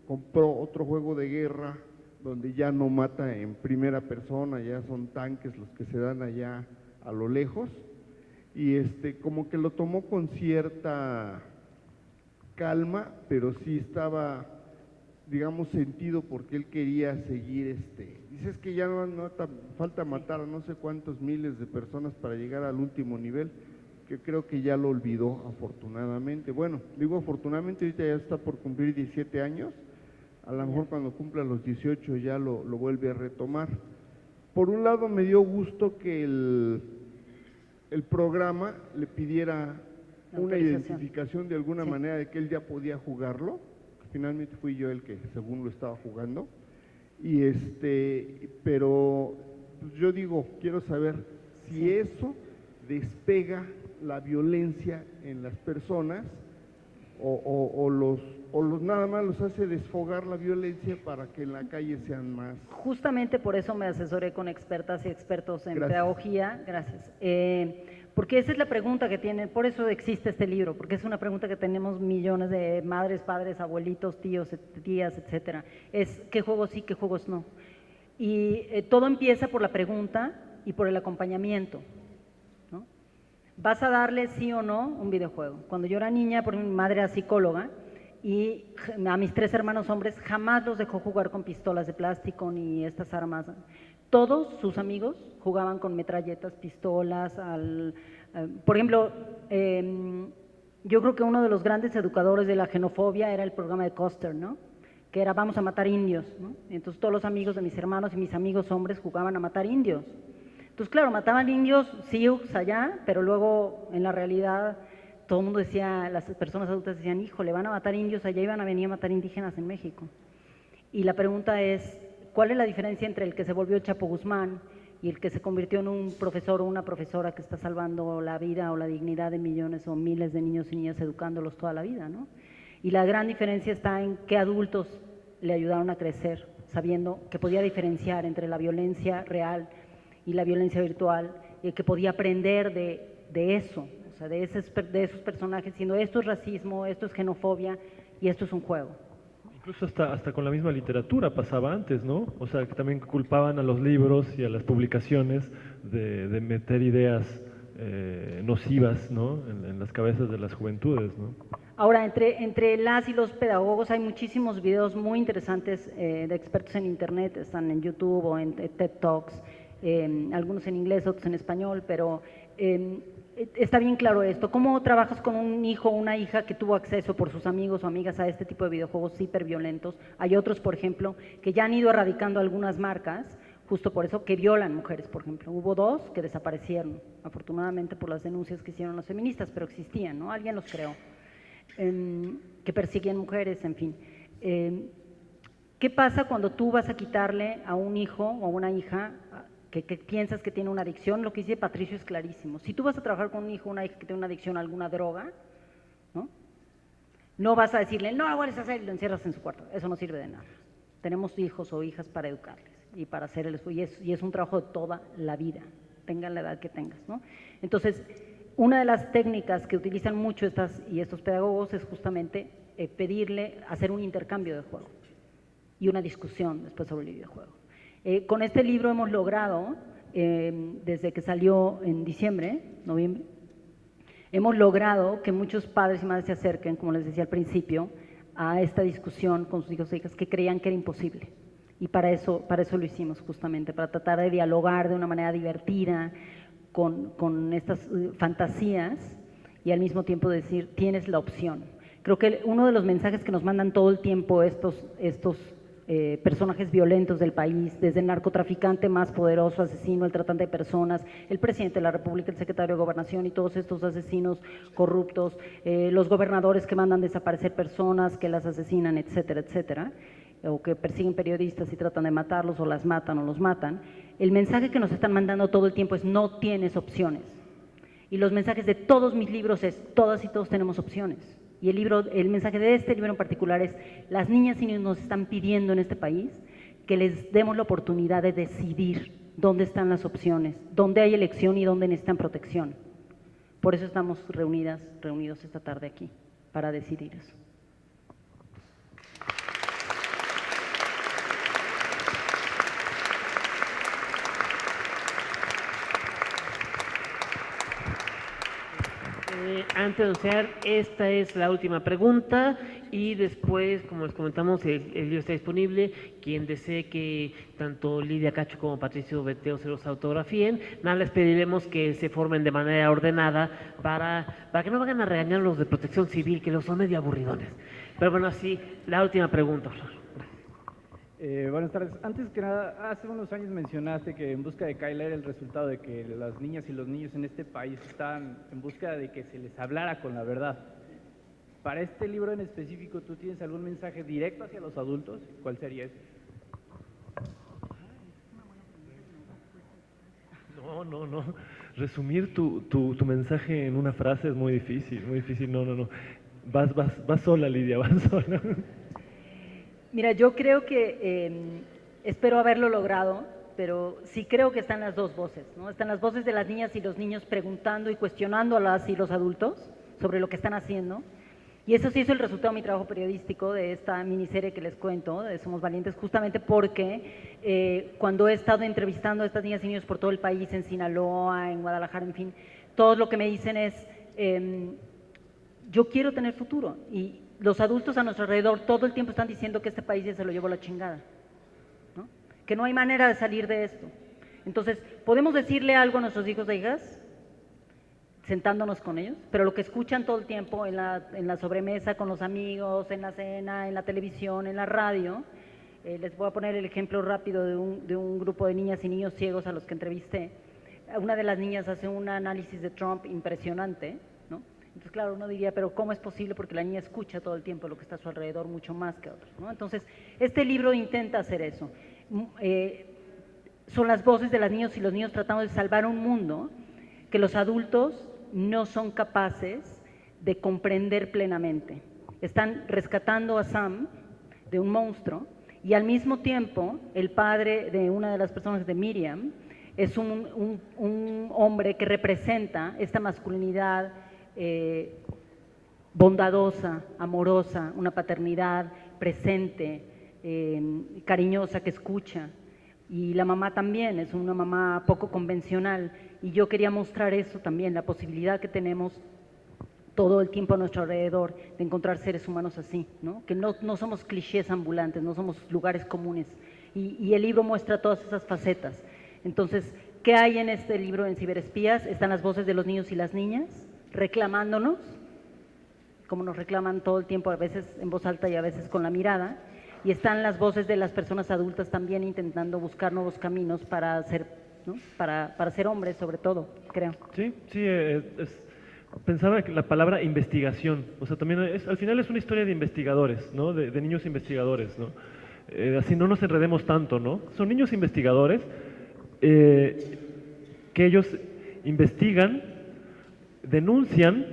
compró otro juego de guerra donde ya no mata en primera persona, ya son tanques los que se dan allá a lo lejos, y como que lo tomó con cierta calma, pero sí estaba, digamos, sentido porque él quería seguir, dices que ya no falta matar a no sé cuántos miles de personas para llegar al último nivel, que creo que ya lo olvidó afortunadamente. Bueno, digo afortunadamente, ahorita ya está por cumplir 17 años, a lo mejor cuando cumpla los 18 ya lo vuelve a retomar. Por un lado me dio gusto que el programa le pidiera una identificación de alguna manera de que él ya podía jugarlo. Finalmente fui yo el que según lo estaba jugando, y pero pues yo digo, quiero saber si eso despega la violencia en las personas o los nada más los hace desfogar la violencia para que en la calle sean más. Justamente por eso me asesoré con expertas y expertos en Gracias. pedagogía, gracias. Porque esa es la pregunta que tienen, por eso existe este libro, porque es una pregunta que tenemos millones de madres, padres, abuelitos, tíos, tías, etcétera. Es qué juegos sí, qué juegos no. Y todo empieza por la pregunta y por el acompañamiento, ¿no? vas a darle sí o no un videojuego. Cuando yo era niña, por mi madre era psicóloga, y a mis 3 hermanos hombres jamás los dejó jugar con pistolas de plástico ni estas armas. Todos sus amigos jugaban con metralletas, pistolas, por ejemplo, yo creo que uno de los grandes educadores de la xenofobia era el programa de Custer, ¿no? Que era vamos a matar indios, ¿no? Entonces todos los amigos de mis hermanos y mis amigos hombres jugaban a matar indios. Entonces, claro, mataban indios, sioux allá, pero luego en la realidad todo el mundo decía, las personas adultas decían, híjole, van a matar indios allá y van a venir a matar indígenas en México. Y la pregunta es, ¿cuál es la diferencia entre el que se volvió Chapo Guzmán y el que se convirtió en un profesor o una profesora que está salvando la vida o la dignidad de millones o miles de niños y niñas educándolos toda la vida, ¿no? Y la gran diferencia está en qué adultos le ayudaron a crecer, sabiendo que podía diferenciar entre la violencia real y la violencia virtual, y que podía aprender de eso, o sea, de esos personajes, diciendo esto es racismo, esto es xenofobia y esto es un juego. Incluso hasta con la misma literatura pasaba antes, ¿no? O sea, que también culpaban a los libros y a las publicaciones de meter ideas nocivas, ¿no? En las cabezas de las juventudes, ¿no? Ahora, entre las y los pedagogos hay muchísimos videos muy interesantes de expertos en Internet, están en YouTube o en TED Talks, algunos en inglés, otros en español, pero está bien claro esto. ¿Cómo trabajas con un hijo o una hija que tuvo acceso por sus amigos o amigas a este tipo de videojuegos hiperviolentos? Hay otros, por ejemplo, que ya han ido erradicando algunas marcas, justo por eso, que violan mujeres, por ejemplo. Hubo 2 que desaparecieron, afortunadamente por las denuncias que hicieron los feministas, pero existían, ¿no? Alguien los creó. Que persiguen mujeres, en fin. ¿Qué pasa cuando tú vas a quitarle a un hijo o a una hija que piensas que tiene una adicción? Lo que dice Patricio es clarísimo. Si tú vas a trabajar con un hijo o una hija que tiene una adicción a alguna droga, no vas a decirle, no lo vuelves a hacer y lo encierras en su cuarto. Eso no sirve de nada. Tenemos hijos o hijas para educarles y para hacer el esfuerzo, y es un trabajo de toda la vida, tengan la edad que tengas, ¿no? Entonces, una de las técnicas que utilizan mucho estos pedagogos es justamente pedirle hacer un intercambio de juego y una discusión después sobre el videojuego. Con este libro hemos logrado, desde que salió en noviembre, hemos logrado que muchos padres y madres se acerquen, como les decía al principio, a esta discusión con sus hijos e hijas que creían que era imposible. Y para eso lo hicimos justamente, para tratar de dialogar de una manera divertida, con estas fantasías y al mismo tiempo decir, tienes la opción. Creo que uno de los mensajes que nos mandan todo el tiempo estos personajes violentos del país, desde el narcotraficante más poderoso, asesino, el tratante de personas, el presidente de la República, el secretario de Gobernación y todos estos asesinos corruptos, los gobernadores que mandan desaparecer personas, que las asesinan, etcétera, etcétera, o que persiguen periodistas y tratan de matarlos o las matan o los matan. El mensaje que nos están mandando todo el tiempo es no tienes opciones. Y los mensajes de todos mis libros es todas y todos tenemos opciones. Y el mensaje de este libro en particular es las niñas y niños nos están pidiendo en este país que les demos la oportunidad de decidir dónde están las opciones, dónde hay elección y dónde necesitan protección. Por eso estamos reunidos esta tarde aquí, para decidir eso. Antes de anunciar, esta es la última pregunta y después, como les comentamos, el libro está disponible. Quien desee que tanto Lidia Cacho como Patricio Beteo se los autografíen, nada, les pediremos que se formen de manera ordenada para que no vayan a regañar los de Protección Civil, que los son medio aburridones. Pero bueno, así, la última pregunta. Buenas tardes. Antes que nada, hace unos años mencionaste que En Busca de Kayla era el resultado de que las niñas y los niños en este país estaban en búsqueda de que se les hablara con la verdad. Para este libro en específico, ¿tú tienes algún mensaje directo hacia los adultos? ¿Cuál sería ese? No. Resumir tu mensaje en una frase es muy difícil, no. Vas sola, Lidia, vas sola. Mira, yo creo que, espero haberlo logrado, pero sí creo que están las dos voces, ¿no? Están las voces de las niñas y los niños preguntando y cuestionando a las y los adultos sobre lo que están haciendo. Y eso sí es el resultado de mi trabajo periodístico, de esta miniserie que les cuento, de Somos Valientes, justamente porque cuando he estado entrevistando a estas niñas y niños por todo el país, en Sinaloa, en Guadalajara, en fin, todos lo que me dicen es, yo quiero tener futuro. Y los adultos a nuestro alrededor todo el tiempo están diciendo que este país ya se lo llevó la chingada, ¿no? Que no hay manera de salir de esto. Entonces, podemos decirle algo a nuestros hijos e hijas, sentándonos con ellos, pero lo que escuchan todo el tiempo en la sobremesa, con los amigos, en la cena, en la televisión, en la radio, les voy a poner el ejemplo rápido de un grupo de niñas y niños ciegos a los que entrevisté. Una de las niñas hace un análisis de Trump impresionante, ¿no? Entonces, claro, uno diría, pero ¿cómo es posible? Porque la niña escucha todo el tiempo lo que está a su alrededor, mucho más que otros, ¿no? Entonces, este libro intenta hacer eso. Son las voces de los niños y los niños tratando de salvar un mundo que los adultos no son capaces de comprender plenamente. Están rescatando a Sam de un monstruo y al mismo tiempo el padre de una de las personas, de Miriam, es un hombre que representa esta masculinidad bondadosa, amorosa, una paternidad presente, cariñosa, que escucha. Y la mamá también es una mamá poco convencional, y yo quería mostrar eso también, la posibilidad que tenemos todo el tiempo a nuestro alrededor de encontrar seres humanos así, ¿no? Que no somos clichés ambulantes, no somos lugares comunes, y el libro muestra todas esas facetas. Entonces, ¿qué hay en este libro, en Ciberespías? Están las voces de los niños y las niñas reclamándonos, como nos reclaman todo el tiempo, a veces en voz alta y a veces con la mirada, y están las voces de las personas adultas también intentando buscar nuevos caminos para ser, ¿no? para ser hombres, sobre todo, creo. Sí, pensaba que la palabra investigación, o sea, también al final es una historia de investigadores, ¿no? De niños investigadores, ¿no? Así no nos enredemos tanto, ¿no? Son niños investigadores que ellos investigan, denuncian,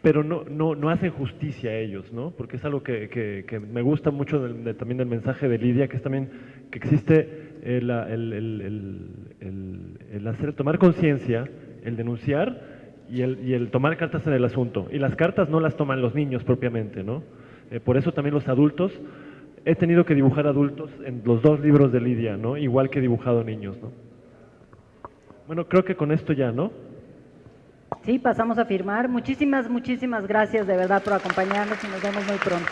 pero no hacen justicia a ellos, ¿no? Porque es algo que me gusta mucho también del mensaje de Lidia, que es también que existe el tomar conciencia, el denunciar y el tomar cartas en el asunto. Y las cartas no las toman los niños propiamente, ¿no? Por eso también los adultos, he tenido que dibujar adultos en los dos libros de Lidia, ¿no? Igual que he dibujado niños, ¿no? Bueno, creo que con esto ya, ¿no? Sí, pasamos a firmar. Muchísimas gracias de verdad por acompañarnos y nos vemos muy pronto.